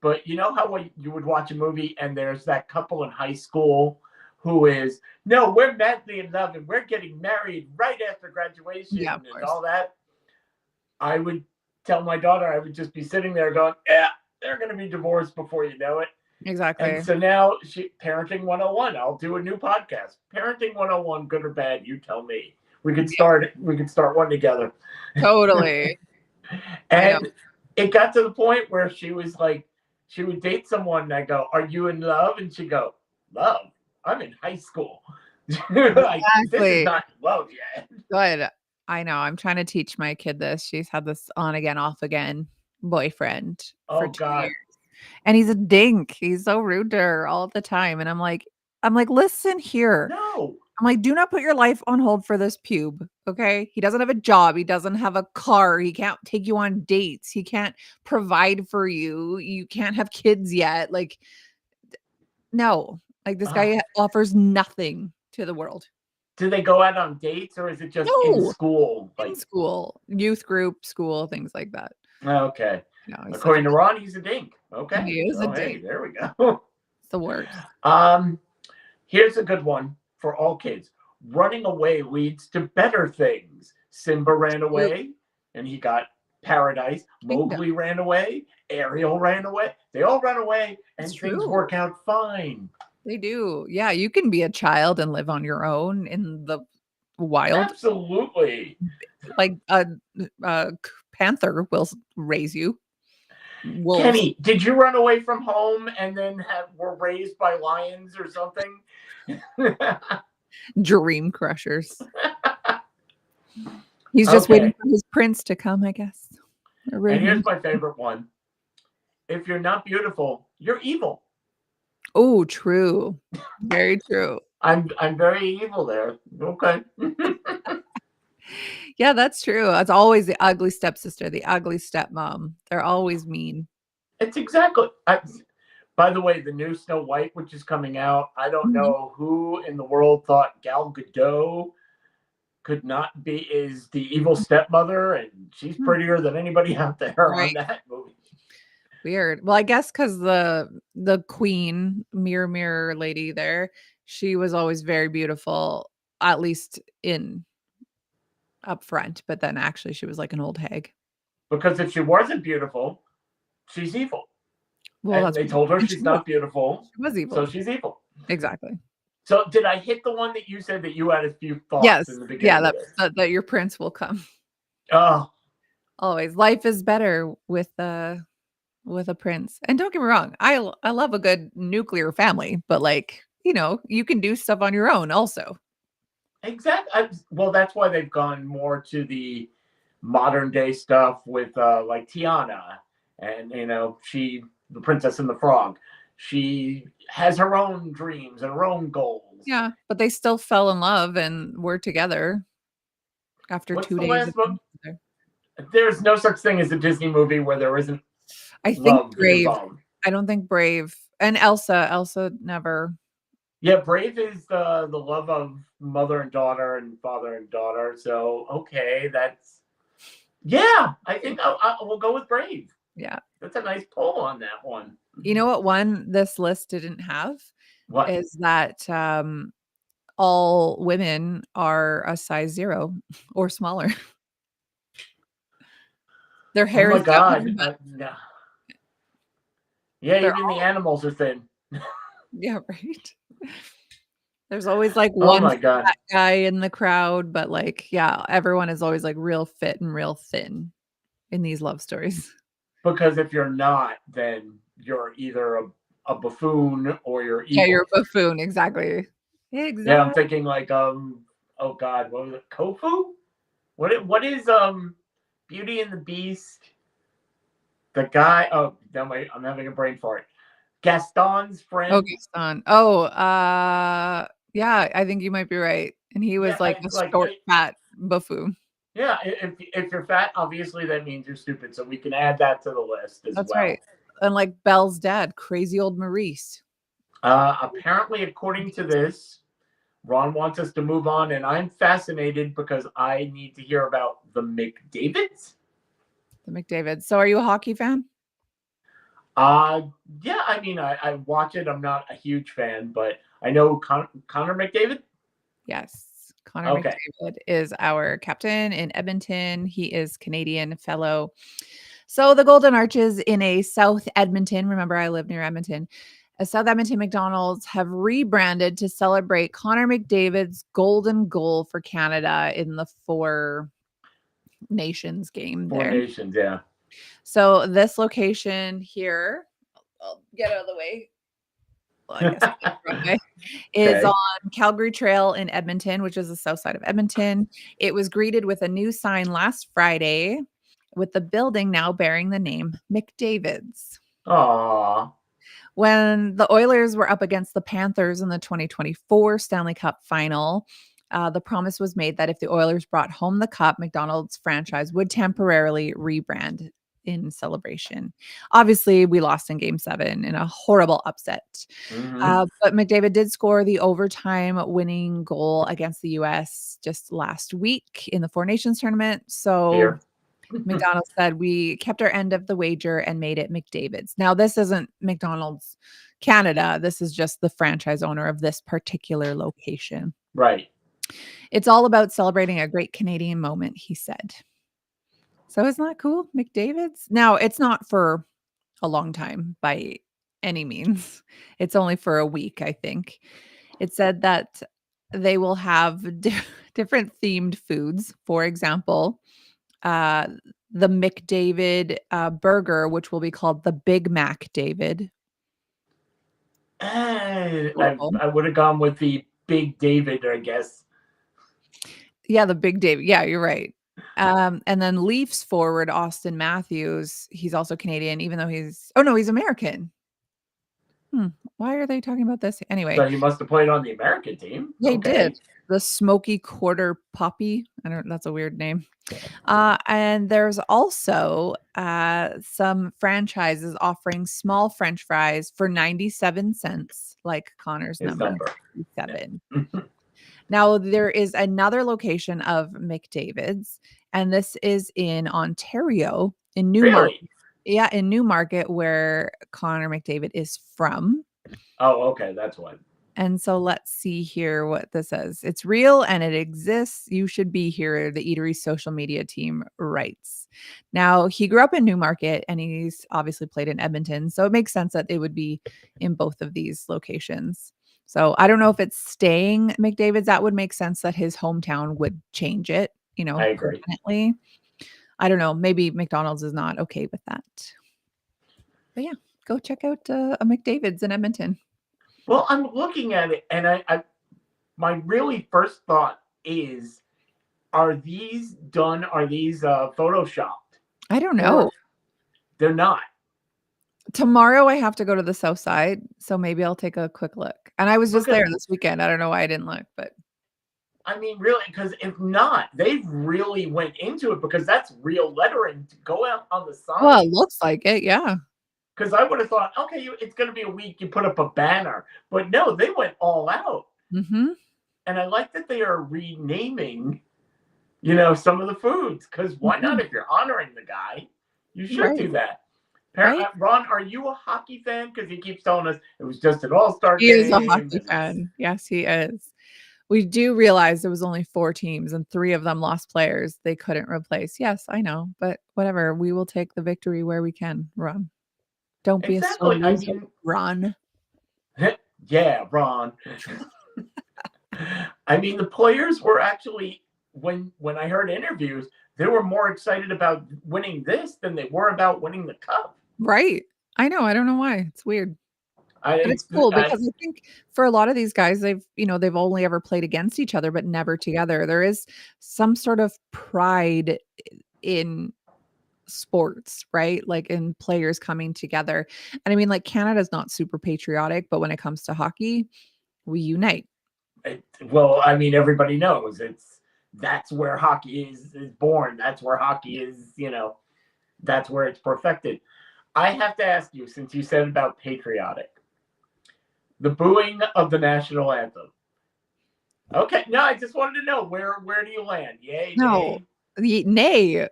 but you know how you would watch a movie and there's that couple in high school who is, no, we're madly in love and we're getting married right after graduation and all that. I would tell my daughter, I would just be sitting there going, yeah, they're going to be divorced before you know it. Exactly. And so now Parenting 101, I'll do a new podcast. Parenting 101, good or bad, you tell me. We could start one together. Totally. And it got to the point where she was like, she would date someone and I go, are you in love? And she'd go, love? I'm in high school. Like, this is not love yet. Good. I know. I'm trying to teach my kid this. She's had this on again, off again boyfriend for 2 years. And he's a dink. He's so rude to her all the time. And I'm like, listen here. No. I'm like, do not put your life on hold for this pube. Okay. He doesn't have a job. He doesn't have a car. He can't take you on dates. He can't provide for you. You can't have kids yet. Like, no. Like, this guy offers nothing to the world. Do they go out on dates or is it just in school? Like, in school, youth group, school, things like that. Okay. No, according to Ron, he's a dink. Okay. He is a dink. Hey, there we go. It's the worst. Here's a good one for all kids. Running away leads to better things. Simba ran away and he got paradise. Mowgli ran away. Ariel ran away. They all run away and things work out fine. They do. Yeah, you can be a child and live on your own in the wild. Absolutely. Like a panther will raise you. Wolves. Kenny, did you run away from home and then were raised by lions or something? Dream crushers. He's just waiting for his prince to come, I guess. And here's my favorite one. If you're not beautiful, you're evil. Oh, true. Very true. I'm very evil there. Okay. Yeah, that's true. It's always the ugly stepsister, the ugly stepmom. They're always mean. It's exactly. By the way, the new Snow White, which is coming out, I don't Mhm. know who in the world thought Gal Gadot could not be is the evil stepmother, and she's Hmm. prettier than anybody out there Right. on that movie. Weird. Well, I guess because the queen, mirror mirror lady there, she was always very beautiful, at least in up front, but then actually she was like an old hag. Because if she wasn't beautiful, she's evil. Well, And that's they told her and she she's was. not beautiful, She was so evil. she's evil. Exactly. So did I hit the one that you said that you had a few thoughts in Yes. the Yeah, beginning of that this? that your prince will come. Oh, Always. Life is better with a prince. And don't get me wrong, I love a good nuclear family, but like, you can do stuff on your own also. exactly. Well, that's why they've gone more to the modern day stuff with like Tiana, and the Princess and the Frog. She has her own dreams and her own goals. Yeah, but they still fell in love and were together after What's 2 the days last of book? being together. There's no such thing as a Disney movie where there isn't I think love Brave. involved. I don't think Brave and Elsa never. Yeah, Brave is the love of mother and daughter and father and daughter. So okay, that's yeah. I think we'll go with Brave. Yeah. That's a nice pull on that one. You know what one this list didn't have What? is that all women are a size 0 or smaller. Their Oh hair my is down, God. but No. Yeah, they're even the all animals are thin. yeah, right? There's always, like, Oh one my God. fat guy in the crowd, but, like, yeah, everyone is always, like, real fit and real thin in these love stories. Because if you're not, then you're either a buffoon or you're Yeah, you're evil. a buffoon, exactly. Yeah, I'm Exactly. thinking like oh God, what was it? Kofu? What is Beauty and the Beast? The guy, oh, no, wait, I'm having a brain fart. Gaston's Oh, friend. Gaston. Oh, yeah, I think you might be right, and he Yeah, was, like, a short, fat buffoon. yeah. If you're fat, obviously that means you're stupid. So we can add that to the list as That's right. well. And, like, Belle's dad, crazy old Maurice. Apparently, according to this, Ron wants us to move on, and I'm fascinated because I need to hear about the McDavids. The McDavid. So are you a hockey fan? Uh, yeah, I mean, I watch it. I'm not a huge fan, but I know Connor McDavid. Yes. Connor Okay, McDavid is our captain in Edmonton. He is Canadian fellow. So the Golden Arches in a South Edmonton, remember I live near Edmonton, a South Edmonton McDonald's have rebranded to celebrate Connor McDavid's golden goal for Canada in the Four Nations game Four there. Nations. Yeah. So this location here, I'll get out of the way. Well, I guess Broadway is on Okay. Calgary Trail in Edmonton, which is the south side of Edmonton. It was greeted with a new sign last Friday with the building now bearing the name McDavid's. Aw. When the Oilers were up against the Panthers in the 2024 Stanley Cup final, the promise was made that if the Oilers brought home the cup, McDonald's franchise would temporarily rebrand in celebration. Obviously, we lost in game 7 in a horrible upset. Mm-hmm. But McDavid did score the overtime winning goal against the US just last week in the Four Nations tournament. So Here. McDonald's said we kept our end of the wager and made it McDavid's. Now, this isn't McDonald's Canada. This is just the franchise owner of this particular location. Right. It's all about celebrating a great Canadian moment, he said. So isn't that cool? McDavid's? Now, it's not for a long time by any means. It's only for a week, I think. It said that they will have different themed foods. For example, uh, the McDavid burger, which will be called the Big Mac David. Adorable. I would have gone with the Big David, I guess. Yeah, the Big David. Yeah, you're right. And then Leafs forward Austin Matthews, he's also Canadian, even though he's oh no, he's American. Why are they talking about this? Anyway, So he must have played on the American team. they Okay. did. The Smoky Quarter Poppy. I don't that's a weird name. And there's also some franchises offering small French fries for 97 cents, like Connor's His number, number. 7. Yeah. Now, there is another location of McDavid's, and this is in Ontario, in Newmarket. Really? Yeah, in Newmarket, where Connor McDavid is from. Oh, okay. That's what. And so let's see here what this says. It's real and it exists. You should be here, the eatery social media team writes. Now, he grew up in Newmarket and he's obviously played in Edmonton. So it makes sense that it would be in both of these locations. So I don't know if it's staying McDavid's. That would make sense that his hometown would change it, I agree. permanently. I don't know. Maybe McDonald's is not okay with that. But yeah, go check out a McDavid's in Edmonton. Well, I'm looking at it, and my really first thought is, are these done? Are these photoshopped? I don't know. They're not. Tomorrow I have to go to the south side, so maybe I'll take a quick look. And I was just there this weekend. I don't know why I didn't look, but I mean, really, because if not, they really went into it because that's real lettering to go out on the side. well, it looks like it, yeah. Because I would have thought, okay, it's going to be a week, you put up a banner. But no, they went all out. Mm-hmm. And I like that they are renaming, some of the foods. Because why not? If you're honoring the guy, you should do that. Right? Ron, are you a hockey fan? Because he keeps telling us it was just an all-star game. He is a hockey fan. Yes, he is. We do realize there was only 4 teams and 3 of them lost players they couldn't replace. Yes, I know. But whatever. We will take the victory where we can, Ron. Don't be a sore loser, Ron. Yeah, Ron. I mean, the players were actually, when I heard interviews, they were more excited about winning this than they were about winning the cup. Right. I know. I don't know why. It's weird. But it's cool because I think for a lot of these guys, they've only ever played against each other, but never together. There is some sort of pride in sports, right? Like in players coming together. And I mean, like Canada's not super patriotic, but when it comes to hockey, we unite. Well, I mean, everybody knows that's where hockey is born. That's where hockey is, that's where it's perfected. I have to ask you, since you said about patriotic, the booing of the national anthem. Okay, no, I just wanted to know where do you land? Yay, no, nay.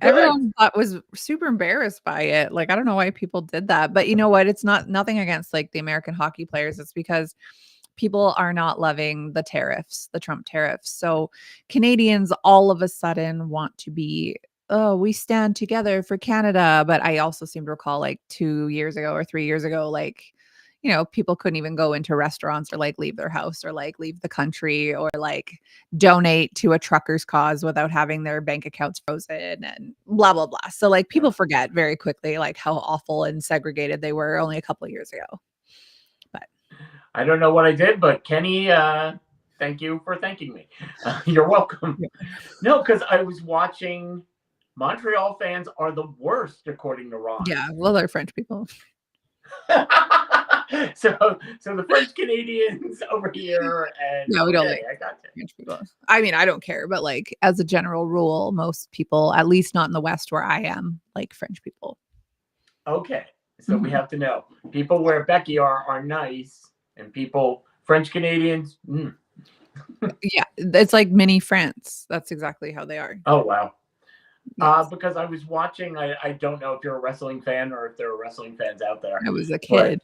Everyone was super embarrassed by it. Like, I don't know why people did that, but you know what? It's nothing against like the American hockey players. It's because people are not loving the tariffs, the Trump tariffs. So Canadians all of a sudden want to be, oh, we stand together for Canada. But I also seem to recall like 2 years ago or 3 years ago, like, people couldn't even go into restaurants or like leave their house or like leave the country or like donate to a trucker's cause without having their bank accounts frozen and blah, blah, blah. So like people forget very quickly like how awful and segregated they were only a couple of years ago. But I don't know what I did, but Kenny, thank you for thanking me. You're welcome. No, because I was watching Montreal fans are the worst, according to Ron. Yeah, well, they're French people. So the French Canadians over here, and no, we don't like I got French people. I mean, I don't care, but like as a general rule, most people, at least not in the West where I am, like French people. Okay, so we have to know people where Becky are nice, and people French Canadians. Yeah, it's like mini France. That's exactly how they are. Oh wow. Yes. Because I was watching, I don't know if you're a wrestling fan or if there are wrestling fans out there. I was a kid.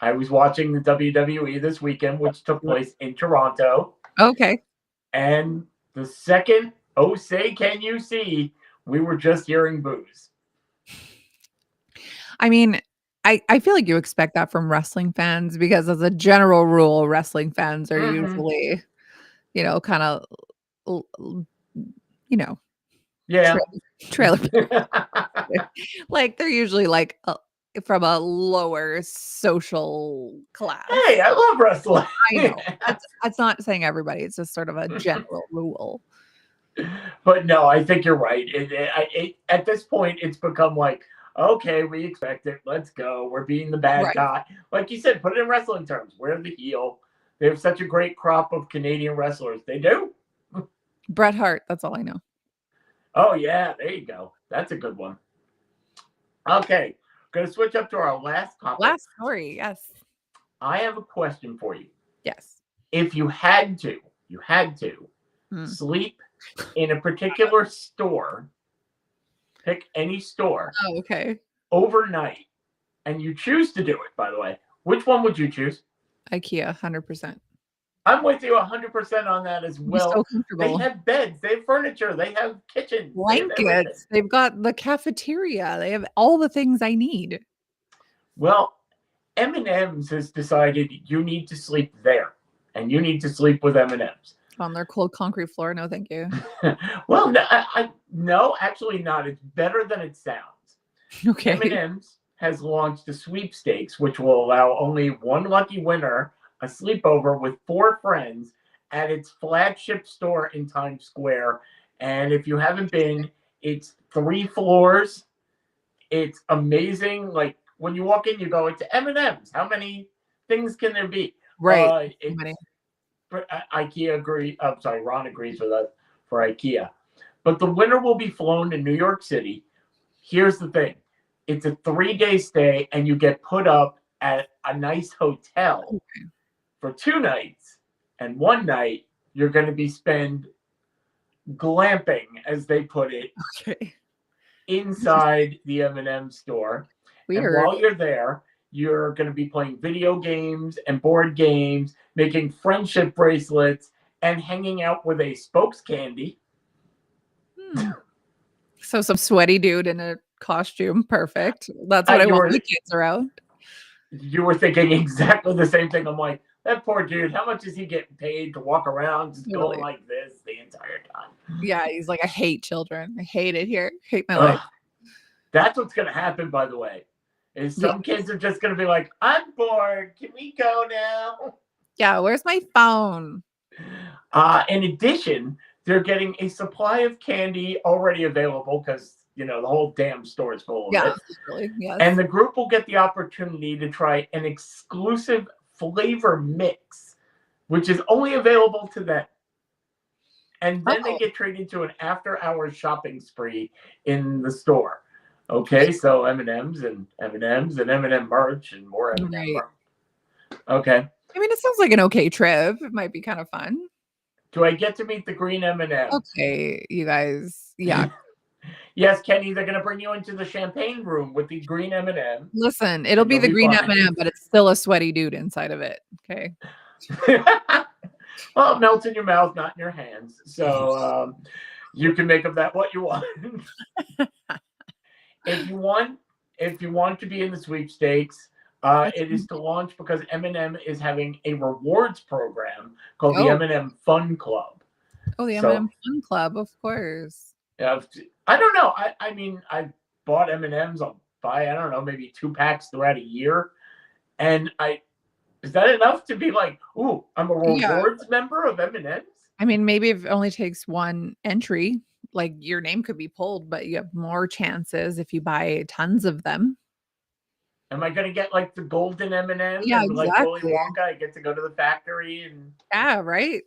I was watching the WWE this weekend, which took place in Toronto. Okay. And the second, oh, say, can you see, we were just hearing boos. I mean, I feel like you expect that from wrestling fans because as a general rule, wrestling fans are usually, kind of, yeah, trailer. Like they're usually like from a lower social class. Hey, I love wrestling. I know. That's not saying everybody. It's just sort of a general rule. But no, I think you're right. At this point, it's become like, Okay, we expect it. Let's go. We're being the bad Right. guy. Like you said, put it in wrestling terms. We're the heel. They have such a great crop of Canadian wrestlers. They do. Bret Hart, that's all I know. Oh, yeah. There you go. That's a good one. Okay. Going to switch up to our last topic. Last story, yes. I have a question for you. Yes. If you had to sleep in a particular store, pick any store Oh, okay. overnight, and you choose to do it, by the way, which one would you choose? IKEA, 100%. I'm with you 100% on that as It'd be so well. They comfortable. have beds, they have furniture, they have kitchens, they have everything. Blankets. They've got the cafeteria. They have all the things I need. Well, M&M's has decided you need to sleep there, and you need to sleep with M&M's. On their cold concrete floor, no thank you. Well, no, actually not. It's better than it sounds. Okay. M&M's has launched a sweepstakes, which will allow only one lucky winner a sleepover with 4 friends at its flagship store in Times Square. And if you haven't been, it's 3 floors. It's amazing. Like when you walk in, you go, it's M&M's. How many things can there be? Right. IKEA agree. I'm sorry, Ron agrees with us for IKEA. But the winner will be flown to New York City. Here's the thing. It's a 3-day stay, and you get put up at a nice hotel for 2 nights. And 1 night, you're going to be spent glamping, as they put it, inside the M&M store. Weird. And while you're there, you're going to be playing video games and board games, making friendship bracelets, and hanging out with a spokes candy. So some sweaty dude in a costume. Perfect. That's what I want the kids around. You were thinking exactly the same thing. I'm like, that poor dude, how much is he getting paid to walk around just going like this the entire time? Yeah, he's like, I hate children. I hate it here. I hate my life. That's what's going to happen, by the way. Is some kids are just going to be like, I'm bored. Can we go now? Yeah, where's my phone? In addition, they're getting a supply of candy already available because, the whole damn store is full of it. Really, yes. And the group will get the opportunity to try an exclusive flavor mix, which is only available to them. And then they get treated to an after-hours shopping spree in the store. Okay, so M&M's and M&M's and M&M merch and more M&M merch. Okay. I mean, it sounds like an okay trip. It might be kind of fun. Do I get to meet the green M&M? Okay, you guys. Yeah. Yes, Kenny, they're going to bring you into the champagne room with the green M&M. Listen, it'll be the green M&M, but it's still a sweaty dude inside of it. Okay. Well, it melts in your mouth, not in your hands. So you can make of that what you want. If you want to be in the sweepstakes, it is to launch because M&M is having a rewards program called the M&M Fun Club. Oh, the M&M Fun Club, of course. I don't know. I mean, I bought M&Ms. I'll buy, I don't know, maybe 2 packs throughout a year. And is that enough to be like, ooh, I'm a rewards member of M&Ms? I mean, maybe if it only takes 1 entry, like your name could be pulled, but you have more chances if you buy tons of them. Am I going to get like the golden M&M? Yeah, exactly. Like Willy Wonka, I get to go to the factory and. Yeah, right.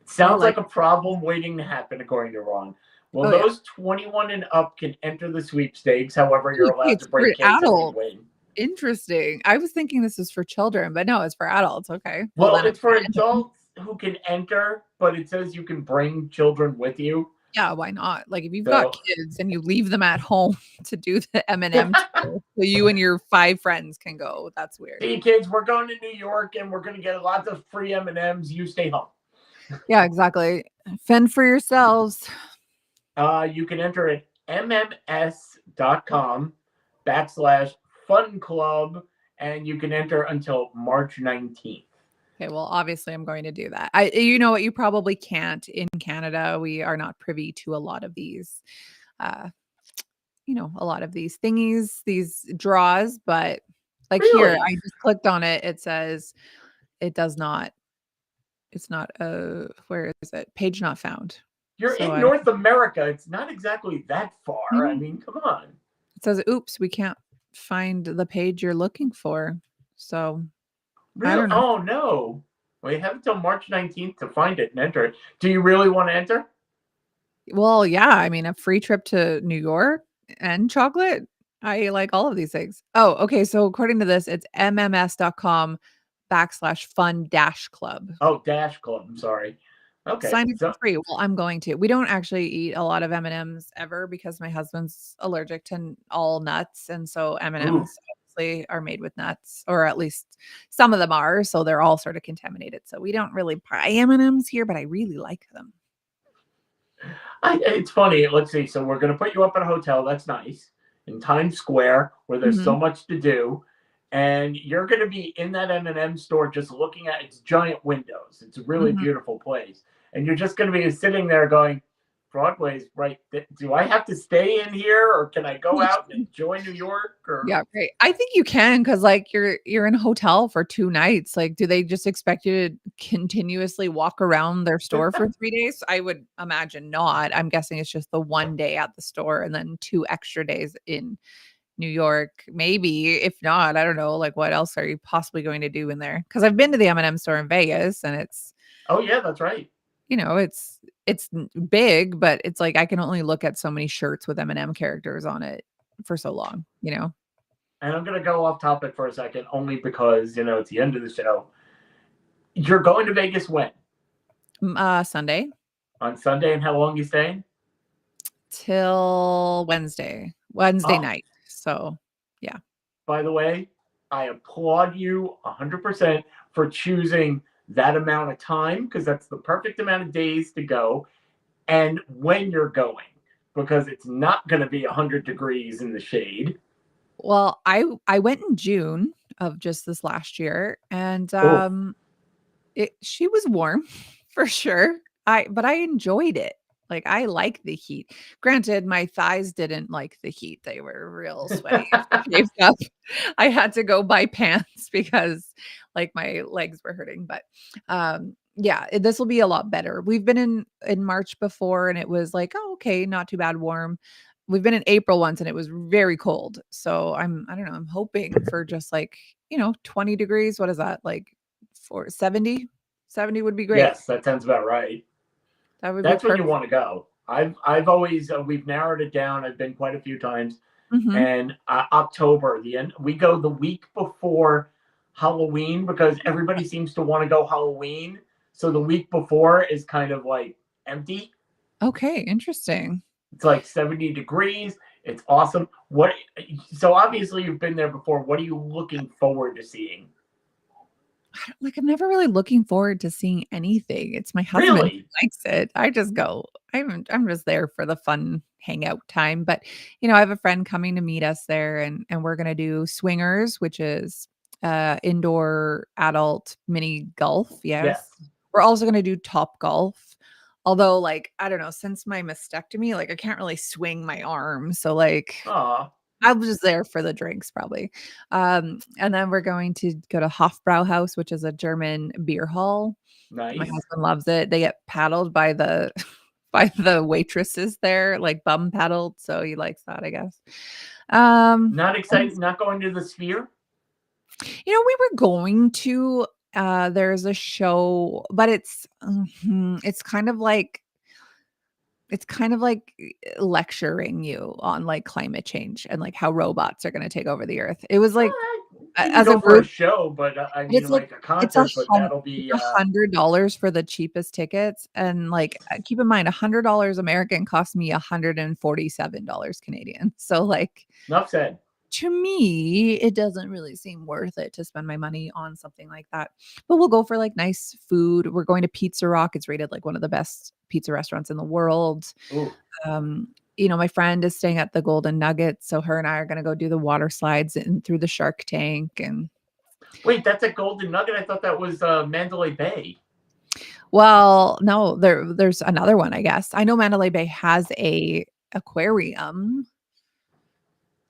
Sounds like a problem waiting to happen, according to Ron. Well, those 21 and up can enter the sweepstakes. However, you're allowed to bring kids if you win. Interesting. I was thinking this is for children, but no, it's for adults. Okay. Well, it's for adults who can enter, but it says you can bring children with you. Yeah, why not? Like if you've got kids and you leave them at home to do the M&M tour, so you and your 5 friends can go. That's weird. Hey kids, we're going to New York and we're going to get lots of free M&Ms. You stay home. Yeah, exactly. Fend for yourselves. You can enter at mms.com/fun club, and you can enter until March 19th. Okay, well, obviously I'm going to do that. You know what? You probably can't in Canada. We are not privy to a lot of these, a lot of these thingies, these draws, but like here, I just clicked on it. It says it does not. It's not where is it? Page not found. You're So in I don't. North America. It's not exactly that I far. I know. mean, come on. It says, "Oops, we can't find the page you're looking for." So I Real? don't know. Oh no. Well, you have until March 19th to find it and enter it. Do you really want to enter? Well, yeah, I mean, a free trip to New York and chocolate. I like all of these things. Oh, okay. So according to this, it's mms.com/fun-club. Oh, Dash Club. I'm sorry. Okay. Sign up for So, free. Well, I'm going to. We don't actually eat a lot of M&Ms ever because my husband's allergic to all nuts, and so ooh, M&Ms obviously are made with nuts, or at least some of them are, so they're all sort of contaminated. So we don't really buy M&Ms here, but I really like them. it's funny. Let's see. So we're going to put you up in a hotel. That's nice in Times Square where there's so Mhm, much to do. And you're going to be in that M&M store just looking at its giant windows. It's a really mhm. beautiful place. And you're just going to be sitting there going, Broadway's right. Do I have to stay in here or can I go out and enjoy New York? Or Yeah, right. I think you can because like you're in a hotel for 2 nights. Like, do they just expect you to continuously walk around their store for 3 days? I would imagine not. I'm guessing it's just the 1 day at the store and then 2 extra days in New York. Maybe. If not, I don't know, like, what else are you possibly going to do in there? Because 'Cause I've been to the M&M store in Vegas, and it's, oh yeah, that's right. it's big, but it's like I can only look at so many shirts with M&M characters on it for so long, you know? And I'm going to go off topic for a second only because, it's the end of the show. You're going to Vegas when? Sunday On Sunday, and how long you staying? till Wednesday Oh, night. So, yeah. by the way, I applaud you 100% for choosing that amount of time because that's the perfect amount of days to go and when you're going because it's not going to be 100 degrees in the shade. Well, I went in June of just this last year, and, Oh, she was warm for sure. But I enjoyed it. Like, I like the heat. Granted, my thighs didn't like the heat. They were real sweaty and chafed up. I had to go buy pants because, like, my legs were hurting, but, yeah, this will be a lot better. We've been in March before, and it was like, "Oh, okay, not too bad warm." We've been in April once, and it was very cold. So, I don't know, I'm hoping for just, like, 20 degrees. What is that? Like, for 70? 70 would be great. yes, that sounds about right. That would be That's when you perfect. want to go. I've always we've narrowed it down. I've been quite a few times, Mhm. and October the end. We go the week before Halloween because everybody seems to want to go Halloween. So the week before is kind of like empty. Okay, interesting. It's like 70 degrees. It's awesome. What? So obviously you've been there before. What are you looking forward to seeing? Like, I'm never really looking forward to seeing anything. It's my husband Really? who likes it. I just go. I'm just there for the fun hangout time. But, I have a friend coming to meet us there, and we're gonna do swingers, which is indoor adult mini golf. Yes. Yes. We're also gonna do top golf. Although, like, I don't know, since my mastectomy, like, I can't really swing my arm. So, like, Ah, I was just there for the drinks probably. And then we're going to go to Hofbrauhaus, which is a German beer hall. My nice. husband loves it. They get paddled by the by the waitresses there, like bum paddled, so he likes that, I guess. Not And excited. Not going to the Sphere. we were going to there's a show, but it's kind of like lecturing you on like climate change and like how robots are going to take over the earth. It was like You can as a go for a group. show, but I But mean, like a it's a concert, but hun that'll it's be $100 for the cheapest tickets, and, like, keep in mind $100 American cost me $147 Canadian. So, like, enough said. to me, it doesn't really seem worth it to spend my money on something like that. But we'll go for, like, nice food. We're going to Pizza Rock. It's rated, like, one of the best pizza restaurants in the world. Ooh, Um, my friend is staying at the Golden Nugget, so her and I are gonna go do the water slides and through the Shark Tank. And wait, that's a Golden Nugget. I thought that was Mandalay Bay. well, no, there's another one, I guess. I know Mandalay Bay has a aquarium.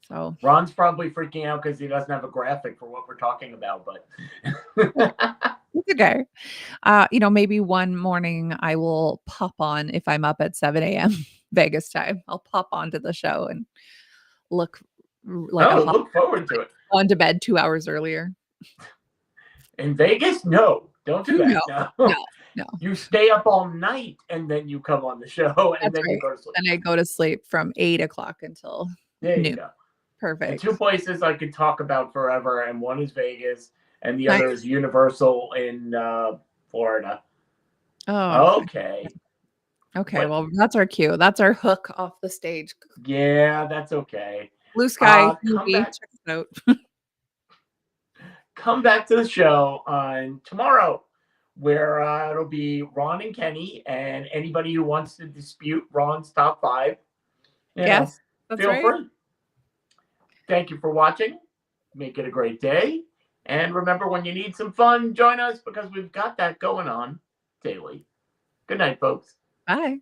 So, Ron's probably freaking out because he doesn't have a graphic for what we're talking about, but It's okay. Maybe one morning I will pop on if I'm up at 7 a.m. Vegas time. I'll pop onto the show and look like a Oh, hawk look forward to it. on to bed 2 hours earlier. In Vegas? No, don't do No, that. No. no, no. You stay up all night and then you come on the show and That's then you right. go to sleep. Then I go to sleep from 8 o'clock until There you noon. go. And Perfect. two places I could talk about forever, and one is Vegas, and the other is Nice. Universal in Florida. Oh, Okay. okay. But Well, that's our cue. That's our hook off the stage. yeah, that's okay. Blue Sky Come movie. back. Check it out. Come back to the show on tomorrow, where it'll be Ron and Kenny, and anybody who wants to dispute Ron's top five, Yes, that's feel right. free. Thank you for watching. Make it a great day. And remember, when you need some fun, join us because we've got that going on daily. Good night, folks. Bye.